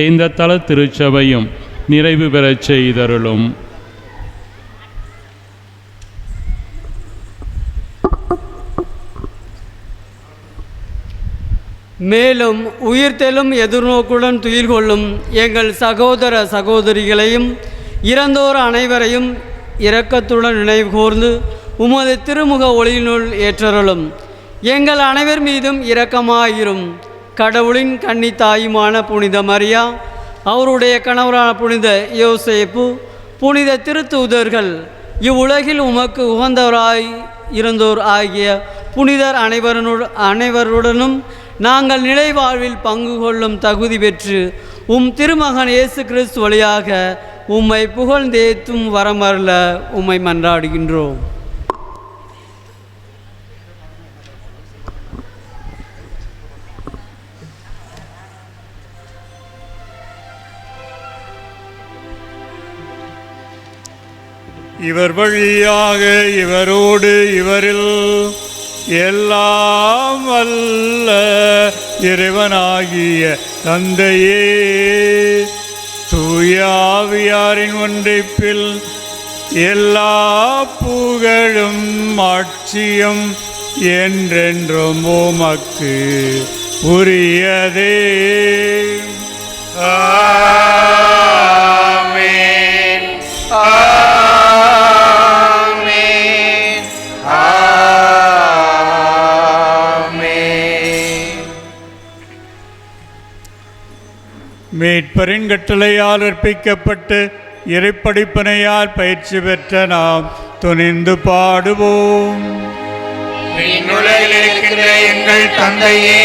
இந்த தல திருச்சபையும் நிறைவு பெறச் செய்தருளும். மேலும் உயிர்த்தெழும் எதிர்நோக்குடன் துயில் கொள்ளும் எங்கள் சகோதர சகோதரிகளையும் இறந்தோர் அனைவரையும் இரக்கத்துடன் நினைவு கூர்ந்து உமது திருமுக ஒளியினுள் ஏற்றருளும். எங்கள் அனைவர் மீதும் இரக்கமாயிரும். கடவுளின் கன்னி தாயுமான புனித மரியா, அவருடைய கணவரான புனித யோசேப்பு, புனித திருத்தூதர்கள், இவ்வுலகில் உமக்கு உகந்தவராய் இருந்தோர் ஆகிய புனிதர் அனைவருடனும் நாங்கள் நிலை வாழ்வில் பங்கு கொள்ளும் தகுதி பெற்று உம் திருமகன் இயேசு கிறிஸ்து வழியாக உம்மை புகழ்ந்தேத்தும் வரமருள உம்மை மன்றாடுகின்றோம். இவர் வழியாக இவரோடு இவரில் எல்லாம் வல்ல இறைவனாகிய தந்தையே தூய ஆவியாரின் ஒன்றிப்பில் எல்லா புகழும் ஆட்சியும் என்றென்றும் உமக்கு உரியதே. ஆமென். ஆமென். ஆமென். மீட்பரின் கட்டளையால் அர்ப்பிக்கப்பட்டு இறைப்படிப்பனையால் பயிற்சி பெற்ற நாம் துணிந்து பாடுவோம். விண்ணுலகில் இருக்கிற எங்கள் தந்தையே,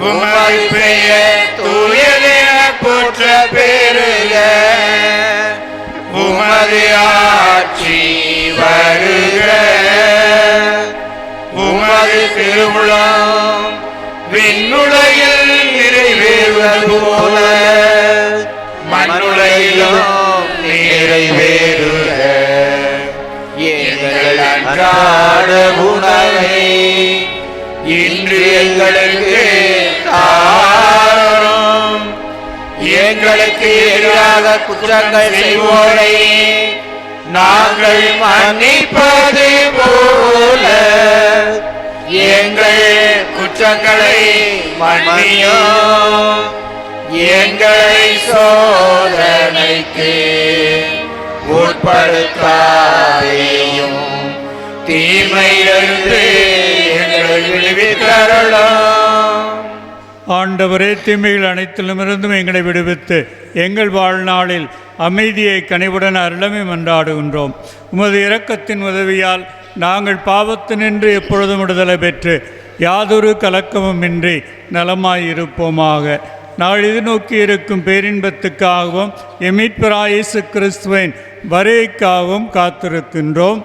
உமது பெயர் தூயதென போற்ற பெறுக. உமது ஆட்சி வருக. உமது திருவுளம் விண்ணுலகில் நிறைவேறுவது போல மண்ணுலகிலும் நிறைவேறுக. எங்கள் அன்றாட உணவை இன்று எங்களுக்கு தாரும். எங்களுக்கு எதிராக குற்றங்கள் செய்வோரை நாங்கள் மன்னிப்பது போல எங்கள் குற்றங்களை மன்னியும். எங்களை சோதனைக்கு உட்படுத்தாதேயும், தீமையிலிருந்து எங்களை விடுவித்தருளும். ஆண்டவரே, தீமைகள் அனைத்திலுமிருந்தும் எங்களை விடுவித்து எங்கள் வாழ்நாளில் அமைதியை கனிவுடன் அருளமை மன்றாடுகின்றோம். உமது இரக்கத்தின் உதவியால் நாங்கள் பாவத்தினின்று எப்பொழுதும் விடுதலை பெற்று யாதொரு கலக்கமுமின்றி நலமாயிருப்போமாக. நாள் எதிர்நோக்கி இருக்கும் பேரின்பத்துக்காகவும் எமீட்பராய் இயேசு கிறிஸ்துவின் வருகைக்காகவும் காத்திருக்கின்றோம்.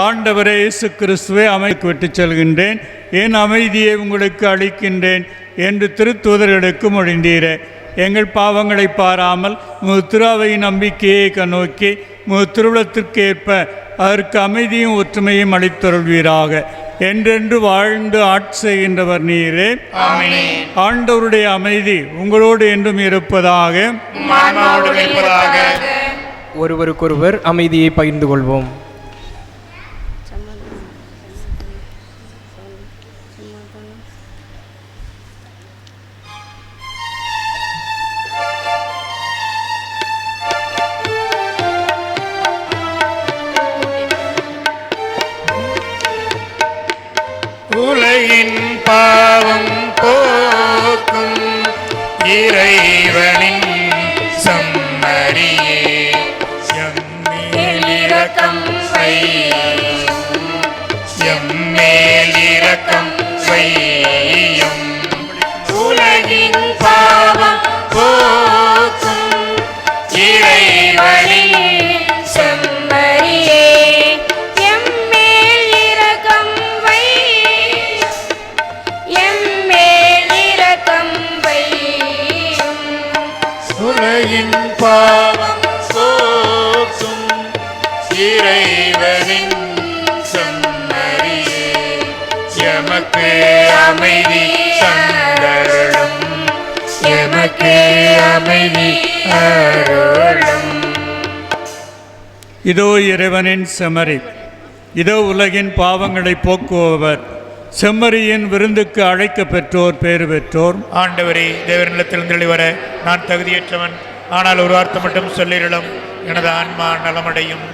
ஆண்டவரே இயேசு கிறிஸ்துவை அமைக்கு விட்டுச் செல்கின்றேன், என் அமைதியை உங்களுக்கு அளிக்கின்றேன் என்று திருத்தூதர்களுக்கு மொழிந்தீரே. எங்கள் பாவங்களை பாராமல் உமது திருவையின் நம்பிக்கையை கண்ணோக்கி உமது திருவிழத்திற்கேற்ப அதற்கு அமைதியும் ஒற்றுமையும் அளித்தருள்வீராக. என்றென்று வாழ்ந்து ஆட்சி செய்கின்றவர் நீரே. ஆண்டவருடைய அமைதி உங்களோடு என்றும் இருப்பதாக. ஒருவருக்கொருவர் அமைதியை பகிர்ந்து கொள்வோம். உலகின் பாவம் போக்கும் இறைவனின் சம்மரியே, எம்மேல் இரக்கம் செய்யும், எம்மேல் இரக்கம் செய்யும். உலகின் பாவம் போக்கும் இறைவனின் சம்மரியே, உலகின் பாவம் போக்கும் இறைவனின் சம்மரியே, எமக்கு அமைதி தந்தருளும், எமக்கு அமைதி அருளும். இதோ இறைவனின் செம்மறி, இதோ உலகின் பாவங்களை போக்குபவர். செம்மறியின் விருந்துக்கு அழைக்க பெற்றோர் பேறு பெற்றோர். ஆண்டவரே, தேவனிடத்தில் தெளிவர நான் தகுதியற்றவன், ஆனால் ஒரு வார்த்தை மட்டும் சொல்லிடலும், எனது ஆன்மா நலமடையும்.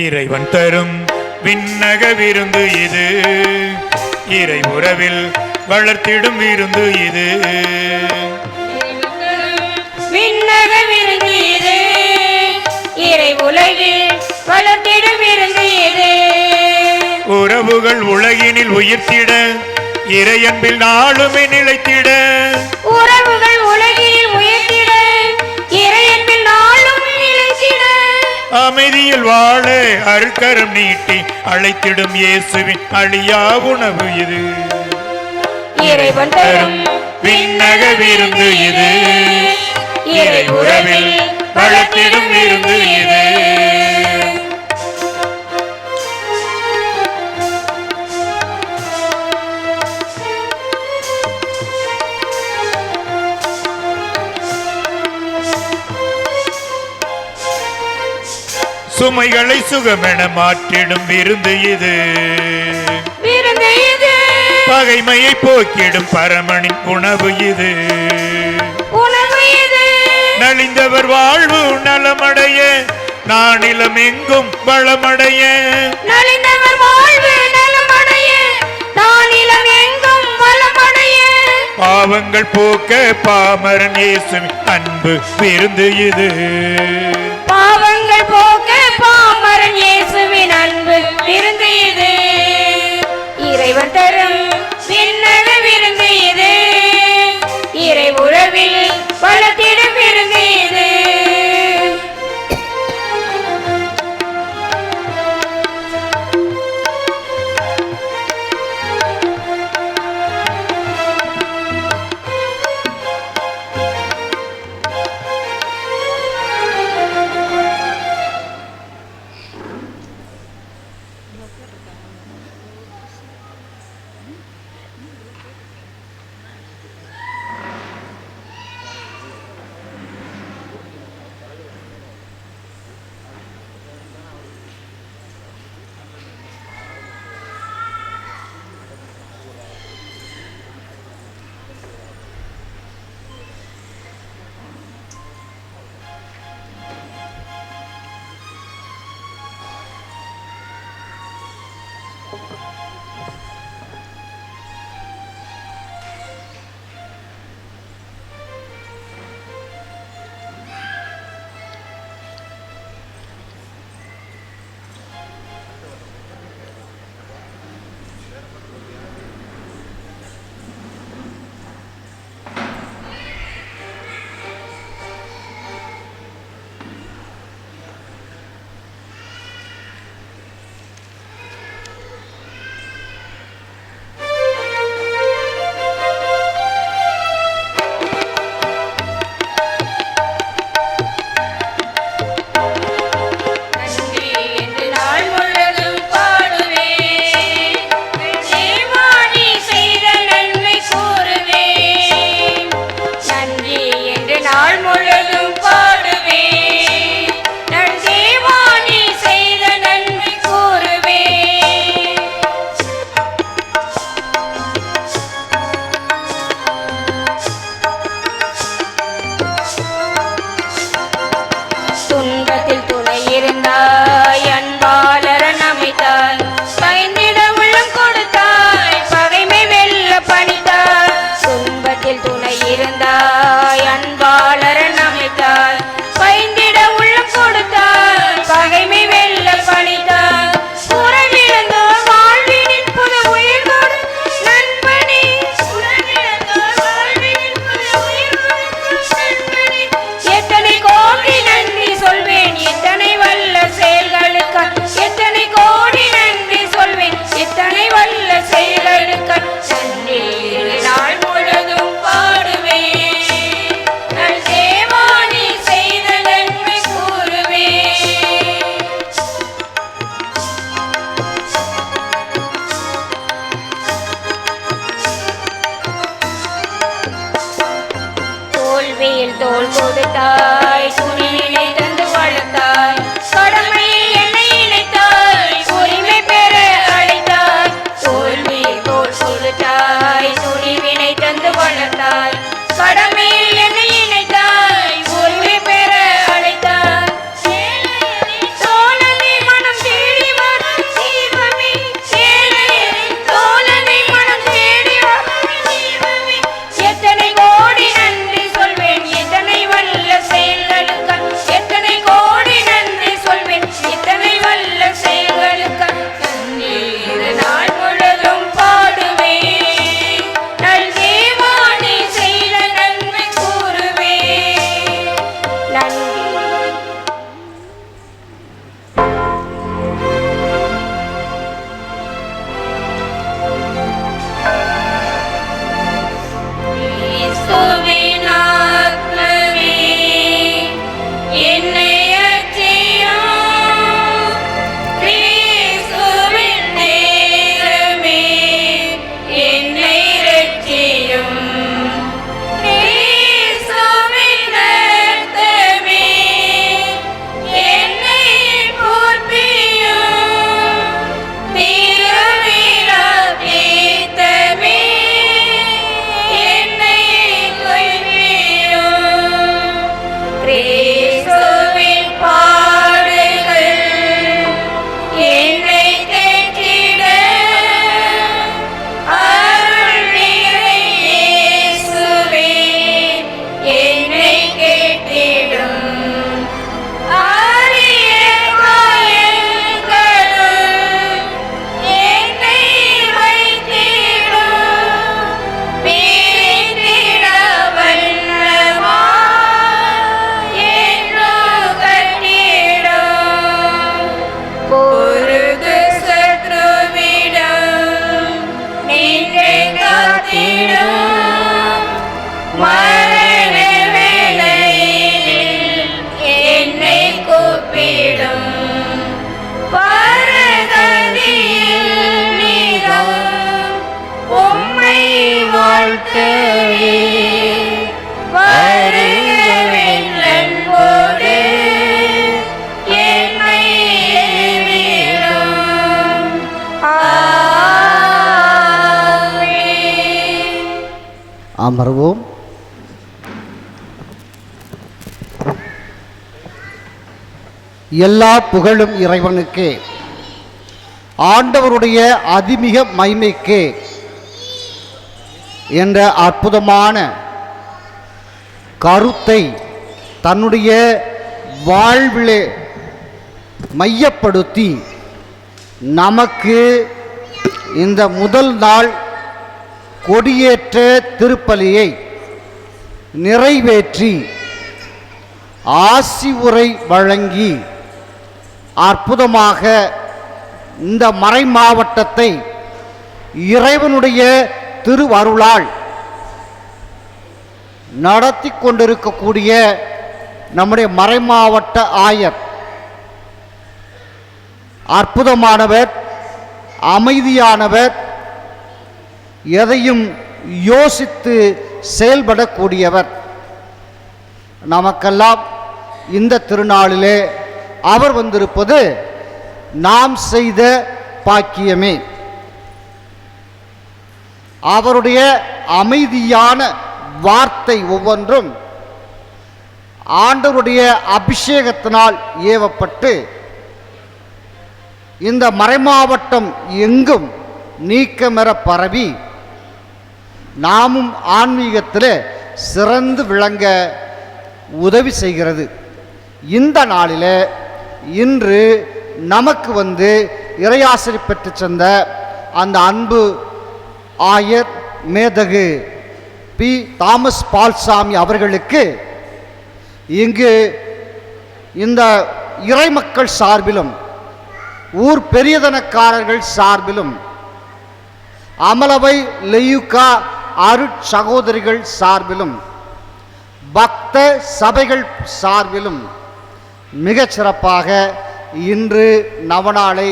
இறைவன் தரும் விண்ணக விருந்து இது, இறை உறவில் வளர்த்திடும் விருந்து இது. விண்ணக விருந்து இது, இறை உலகில் வளர்த்திடும் விருந்து இது. உறவுகள் உலகினில் உயிர்த்திட, இறையன்பில் நாளுமே நிலைத்திட. உறவுகள் உலகில் உயர்த்திட, இறையன்பில் நாளும் நிலைத்திட. அமைதியில் வாழ அருட்கரம் நீட்டி அழைத்திடும் இயேசுவின் அழியா உணவு இது. இறைவன் தரும் விண்ணக விருந்து இது, இறை உறவில் வளர்த்திடும் விருந்து இது. சுமைகளை சுகமென மாற்றிடும் விருந்து இது, பகைமையை போக்கிடும் பரமனின் உணவு இது. நலிந்தவர் வாழ்வு நலமடைய, நானிலம் எங்கும் வளமடைய. நலிந்தவர் வாழ்வு நலமடைய, நானிலம் எங்கும் வளமடைய. பாவங்கள் போக்க பாமரன் இயேசுவின் அன்பு விருந்து இது. பாவங்கள் போக்க பாமரன் இயேசுவின் அன்பு விருந்து இது. இறைவன் தரும் விண்ணக விருந்து இது, இறை உறவில் வளர்த்திடும் விருந்து இது. மனம் அமர்வோம். எல்லா புகழும் இறைவனுக்கே, ஆண்டவருடைய அதிமிக மைமைக்கே என்ற அற்புதமான கருத்தை தன்னுடைய வாழ்விலே மையப்படுத்தி நமக்கு இந்த முதல் நாள் கொடியேற்ற திருப்பலியை நிறைவேற்றி ஆசி உரை வழங்கி அற்புதமாக இந்த மறை மாவட்டத்தை இறைவனுடைய திருவருளால் நடத்தி கொண்டிருக்கக்கூடிய நம்முடைய மறைமாவட்ட ஆயர் அற்புதமானவர், அமைதியானவர், எதையும் யோசித்து செயல்படக்கூடியவர். நமக்கெல்லாம் இந்த திருநாளிலே அவர் வந்திருப்பது நாம் செய்த பாக்கியமே. அவருடைய அமைதியான வார்த்தை ஒவ்வொன்றும் ஆண்டவருடைய அபிஷேகத்தினால் ஏவப்பட்டு இந்த மறைமாவட்டம் எங்கும் நீக்கமர பரவி நாமும் ஆன்மீகத்தில் சிறந்து விளங்க உதவி செய்கிறது. இந்த நாளில் இன்று நமக்கு வந்து இறையாசிரி பெற்று சென்ற அந்த அன்பு ஆயர் மேதகு பி. தாமஸ் பால்சாமி அவர்களுக்கு இங்கு இந்த இறைமக்கள் சார்பிலும் ஊர் பெரியதனக்காரர்கள் சார்பிலும் அமலவை லெயுக்கா அருட்சகோதரிகள் சார்பிலும் பக்த சபைகள் சார்பிலும் மிகச் சிறப்பாக இன்று நவநாளை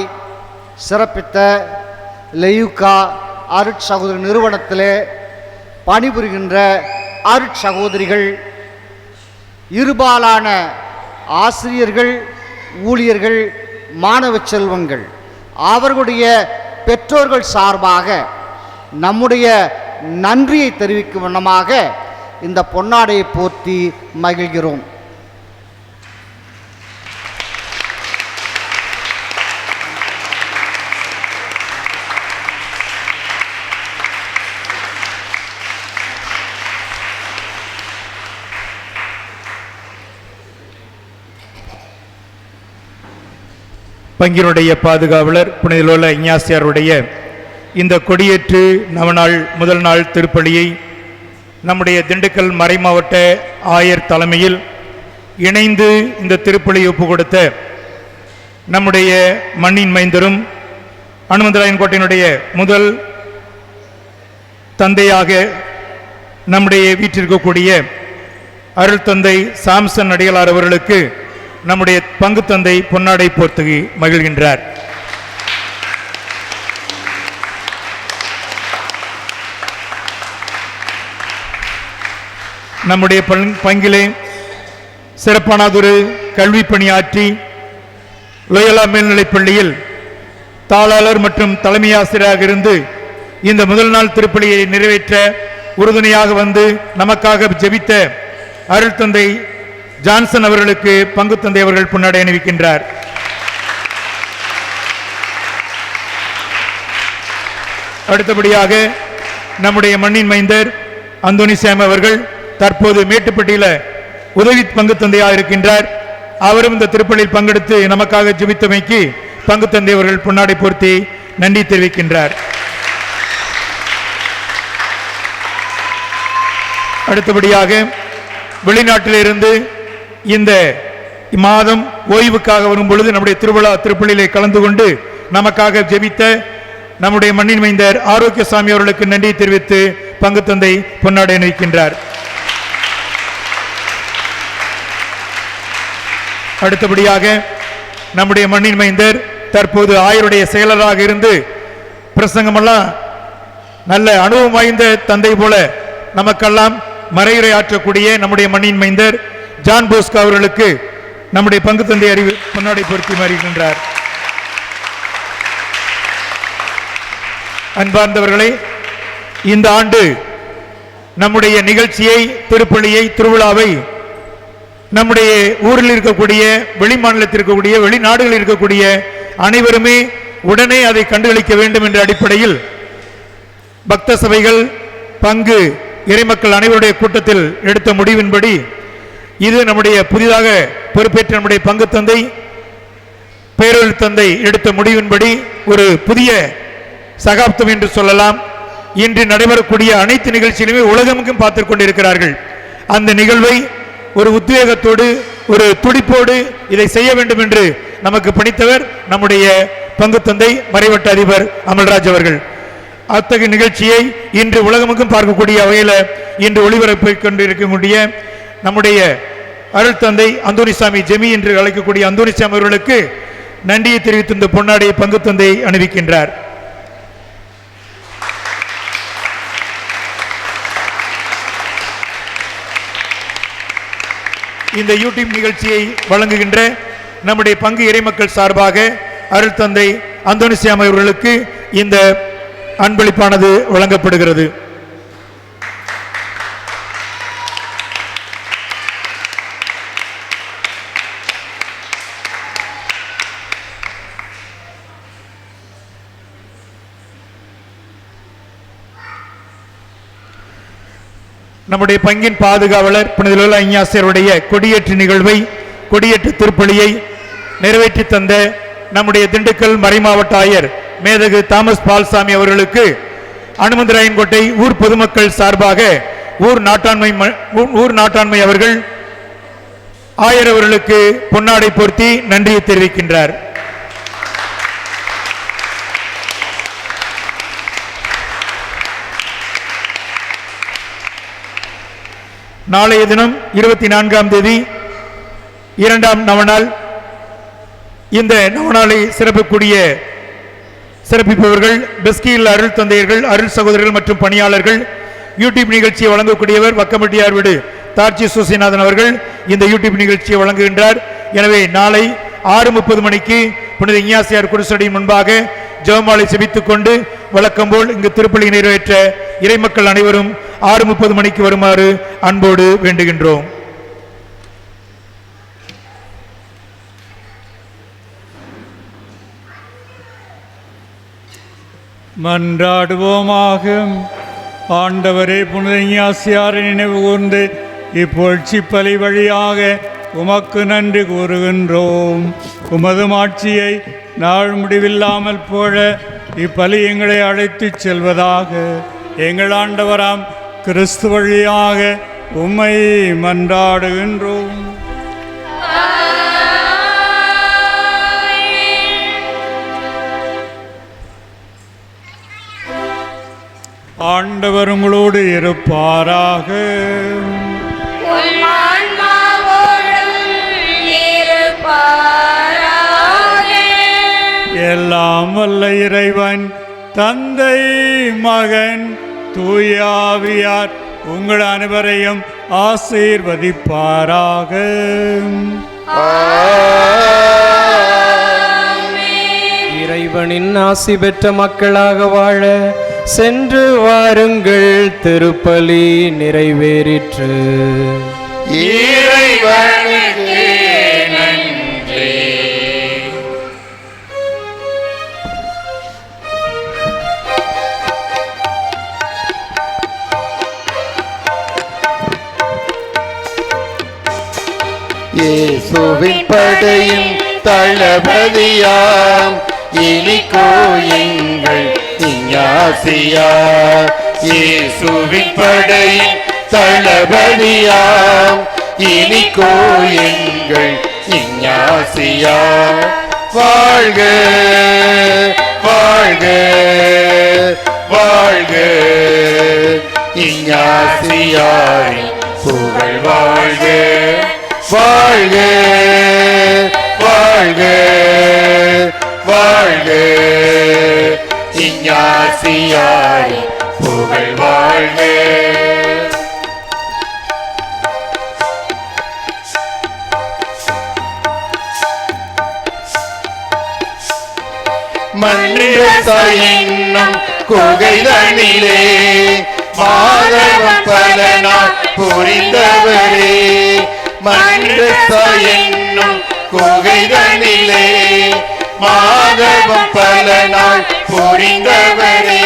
சிறப்பித்த லெயுக்கா அருட்சகோதரி நிறுவனத்திலே பணிபுரிகின்ற அருட்சகோதரிகள், இருபாலான ஆசிரியர்கள், ஊழியர்கள், மாணவ செல்வங்கள், அவர்களுடைய பெற்றோர்கள் சார்பாக நம்முடைய நன்றியை தெரிவிக்கும் வண்ணமாக இந்த பொன்னாடையை போர்த்தி மகிழ்கிறோம். பங்கினுடைய பாதுகாவலர் புனிதலோல இஞ்ஞாசியாருடைய இந்த கொடியேற்று நவநாள் முதல் நாள் திருப்பலியை நம்முடைய திண்டுக்கல் மறைமாவட்ட ஆயர் தலைமையில் இணைந்து இந்த திருப்பலியை ஒப்பு கொடுத்த நம்முடைய மண்ணின் மைந்தரும் அனுமந்தராயன் கோட்டையினுடைய முதல் தந்தையாக நம்முடைய வீட்டிற்கக்கூடிய அருள் தந்தை சாம்சன் அடிகளார் அவர்களுக்கு நம்முடைய பங்கு தந்தை பொன்னாடை போர்த்தி மகிழ்கின்றார். நம்முடைய பங்கிலே சிறப்பானதொரு கல்வி பணியாற்றி லோயலா மேல்நிலைப் பள்ளியில் தாளாளர் மற்றும் தலைமை ஆசிரியராக இருந்து இந்த முதல் நாள் திருப்பலியை நிறைவேற்ற உறுதுணையாக வந்து நமக்காக ஜெபித்த அருள் தந்தை ஜான்சன் அவர்களுக்கு பங்கு தந்தை அவர்கள் பொன்னாடை அணிவிக்கின்றார். அடுத்தபடியாக நம்முடைய மண்ணின் மைந்தர் அந்தோனி சாம் அவர்கள் தற்போது மேட்டுப்பட்டியில் உதவி பங்கு தந்தையாக இருக்கின்றார். அவரும் இந்த திருப்பலியில் பங்கெடுத்து நமக்காக ஜெபித்தமைக்கு பங்கு தந்தை அவர்கள் பொன்னாடை போர்த்தி நன்றி தெரிவிக்கின்றார். அடுத்தபடியாக வெளிநாட்டிலிருந்து இந்த மாதம் ஓய்வுக்காக வரும் பொழுது நம்முடைய திருப்பலியிலே கலந்து கொண்டு நமக்காக ஜெபித்த நம்முடைய மண்ணின் மைந்தர் ஆரோக்கியசாமி அவர்களுக்கு நன்றி தெரிவித்து பங்கு தந்தை பொன்னாடை அணிவிக்கின்றார். அடுத்தபடியாக நம்முடைய மண்ணின் மைந்தர் தற்போது ஆயருடைய செயலராக இருந்து பிரசங்கமெல்லாம் நல்ல அனுபவம் வாய்ந்த தந்தை போல நமக்கெல்லாம் மறையுரை ஆற்றக்கூடிய நம்முடைய மண்ணின் மைந்தர் ஜான் போஸ்கோ அவர்களுக்கு நம்முடைய பங்கு தந்தை அறிவு பொன்னாடை பொருத்தி வருகின்றார். அன்பார்ந்தவர்களே, இந்த ஆண்டு நம்முடைய நிகழ்ச்சியை, திருப்பலியை, திருவிழாவை நம்முடைய ஊரில் இருக்கக்கூடிய, வெளி மாநிலத்தில் இருக்கக்கூடிய, வெளிநாடுகளில் இருக்கக்கூடிய அனைவருமே உடனே அதை கண்டுகளிக்க வேண்டும் என்ற அடிப்படையில் பக்த சபைகள் பங்கு இறைமக்கள் அனைவருடைய கூட்டத்தில் எடுத்த முடிவின்படி, இது நம்முடைய புதிதாக பொறுப்பேற்ற நம்முடைய பங்கு தந்தை, பேரொழி தந்தை எடுத்த முடிவின்படி ஒரு புதிய சகாப்தம் என்று சொல்லலாம். இன்று நடைபெறக்கூடிய அனைத்து நிகழ்ச்சியிலுமே உலகமெங்கும் பார்த்துக் கொண்டிருக்கிறார்கள். அந்த நிகழ்வை ஒரு உத்வேகத்தோடு, ஒரு துடிப்போடு இதை செய்ய வேண்டும் என்று நமக்கு பணித்தவர் நம்முடைய பங்கு தந்தை மறைவட்ட அதிபர் அமல்ராஜ் அவர்கள். அத்தகைய நிகழ்ச்சியை இன்று உலகமெங்கும் பார்க்கக்கூடிய வகையில் இன்று ஒளிபரப்பிக் கொண்டிருக்கக்கூடிய நம்முடைய அருள் தந்தை அந்தோனிசாமி ஜெமி என்று அழைக்கக்கூடிய அந்தோனிசாமி அவர்களுக்கு நன்றியை தெரிவித்து இந்த பொன்னாடியை பங்கு தந்தை அணிவிக்கின்றார். இந்த யூடியூப் நிகழ்ச்சியை வழங்குகின்ற நம்முடைய பங்கு இறைமக்கள் சார்பாக அருள் தந்தை அந்தோனிசாமி அவர்களுக்கு இந்த அன்பளிப்பானது வழங்கப்படுகிறது. நம்முடைய பங்கின் பாதுகாவலர் புனித ஐஞாசியருடைய கொடியேற்று நிகழ்வை, கொடியேற்று திருப்பலியை நிறைவேற்றி தந்த நம்முடைய திண்டுக்கல் மறைமாவட்ட ஆயர் மேதகு தாமஸ் பால்சாமி அவர்களுக்கு அனுமந்தராயன்கோட்டை ஊர் பொதுமக்கள் சார்பாக ஊர் நாட்டாண்மை அவர்கள் ஆயர் அவர்களுக்கு பொன்னாடை போர்த்தி நன்றியை தெரிவிக்கின்றார். நாளைய தினம் 24ஆம் தேதி 2ஆம் நவநாள். இந்த நவநாளை சிறப்பிப்பவர்கள் பெஸ்கியில் அருள் தந்தையர்கள், அருள் சகோதரர்கள் மற்றும் பணியாளர்கள். யூடியூப் நிகழ்ச்சியை வழங்கக்கூடியவர் வக்கமட்டியார் வீடு தார்ச்சி சூசிநாதன் அவர்கள் இந்த யூடியூப் நிகழ்ச்சியை வழங்குகின்றார். எனவே நாளை 6:30 மணிக்கு புனித இஞ்ஞாசியார் குருசடி முன்பாக ஜெபமாலை செபித்துக் கொண்டு வழக்கம் போல் இங்கு திருப்பலி நிறைவேற்ற இறைமக்கள் அனைவரும் 6:30 மணிக்கு வருமாறு அன்போடு வேண்டுகின்றோம். மன்றாடுவோமாக. ஆண்டவரே, புனித இஞ்ஞாசியாரை நினைவு கூர்ந்து இப்பொழ்ச்சி பலி வழியாக உமக்கு நன்றி கூறுகின்றோம். உமது மாட்சியை நாள் முடிவில்லாமல் போல இப்பலி எங்களை அழைத்துச் செல்வதாக எங்கள் ஆண்டவராம் கிறிஸ்து வழியாக உம்மை மன்றாடுகின்றோம். ஆண்டவர் உங்களோடு இருப்பாராக. எல்லாம் வல்ல இறைவன் தந்தை, மகன், தூயாவியார் உங்கள் அனைவரையும் ஆசீர்வதிப்பாராக. இறைவனின் ஆசி பெற்ற மக்களாக வாழ சென்று வாருங்கள். திருப்பலி நிறைவேறிற்று. இறைவனுக்கு நன்றி. இயேசுவின் படையின் தளபதியாம் இனிக்கோ எங்கள் இஞ்ஞாசியா. இயேசுவின் படையின் தளபதியாம் இனிக்கோ எங்கள் இஞ்ஞாசியா. வாழ்க வாழ்க வாழ்க இஞ்ஞாசியாரின் புகழ் வாழ்க. வாழ்க வாழ்க வாழ்க இஞ்ஞாசியாரின் புகழ் வாழ்க. மன்னிரச என்னும் குகைதனிலே மாதவம் பல நாள் புரிந்தவரே மன்றச என்னும் குகைதனிலே மாதவம் பல நாள் புரிந்தவரே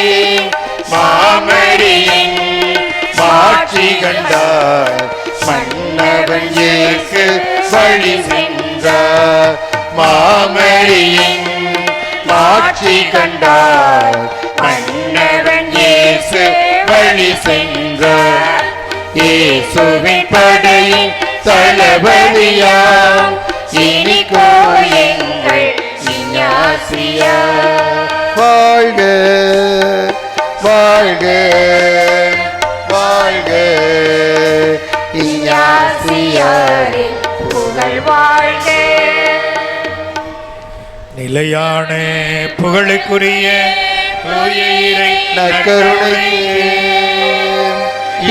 மாமரியின் மாட்சி கண்டார் மன்னவன் இயேசு வழி சென்றார் மாமரியின் மாட்சி கண்டார் மன்னவன் இயேசு வழி சென்றார் இயேசுவின் படையின் தளபதியாம் இனிக்கோ எங்கள் இஞ்ஞாசியா வாழ்க வாழ்க வாழ்க இஞ்ஞாசியாரே புகழ் வாழ்க. நிலையான புகழுக்குரிய தூய இறை நற்கருணையே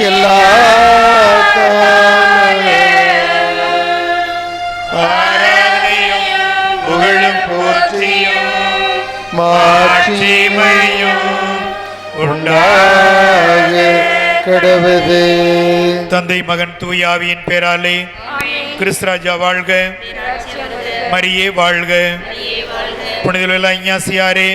எல்லா ஆராதனையும் புகழும் போற்றியும் மாட்சிமையும் உண்டாக கடவுளே. தந்தை மகன் தூயாவியின் பேராலே கிறிஸ்துராஜா வாழ்க, மரியே வாழ்க, புனிதலுள்ள இஞ்ஞாசியாரே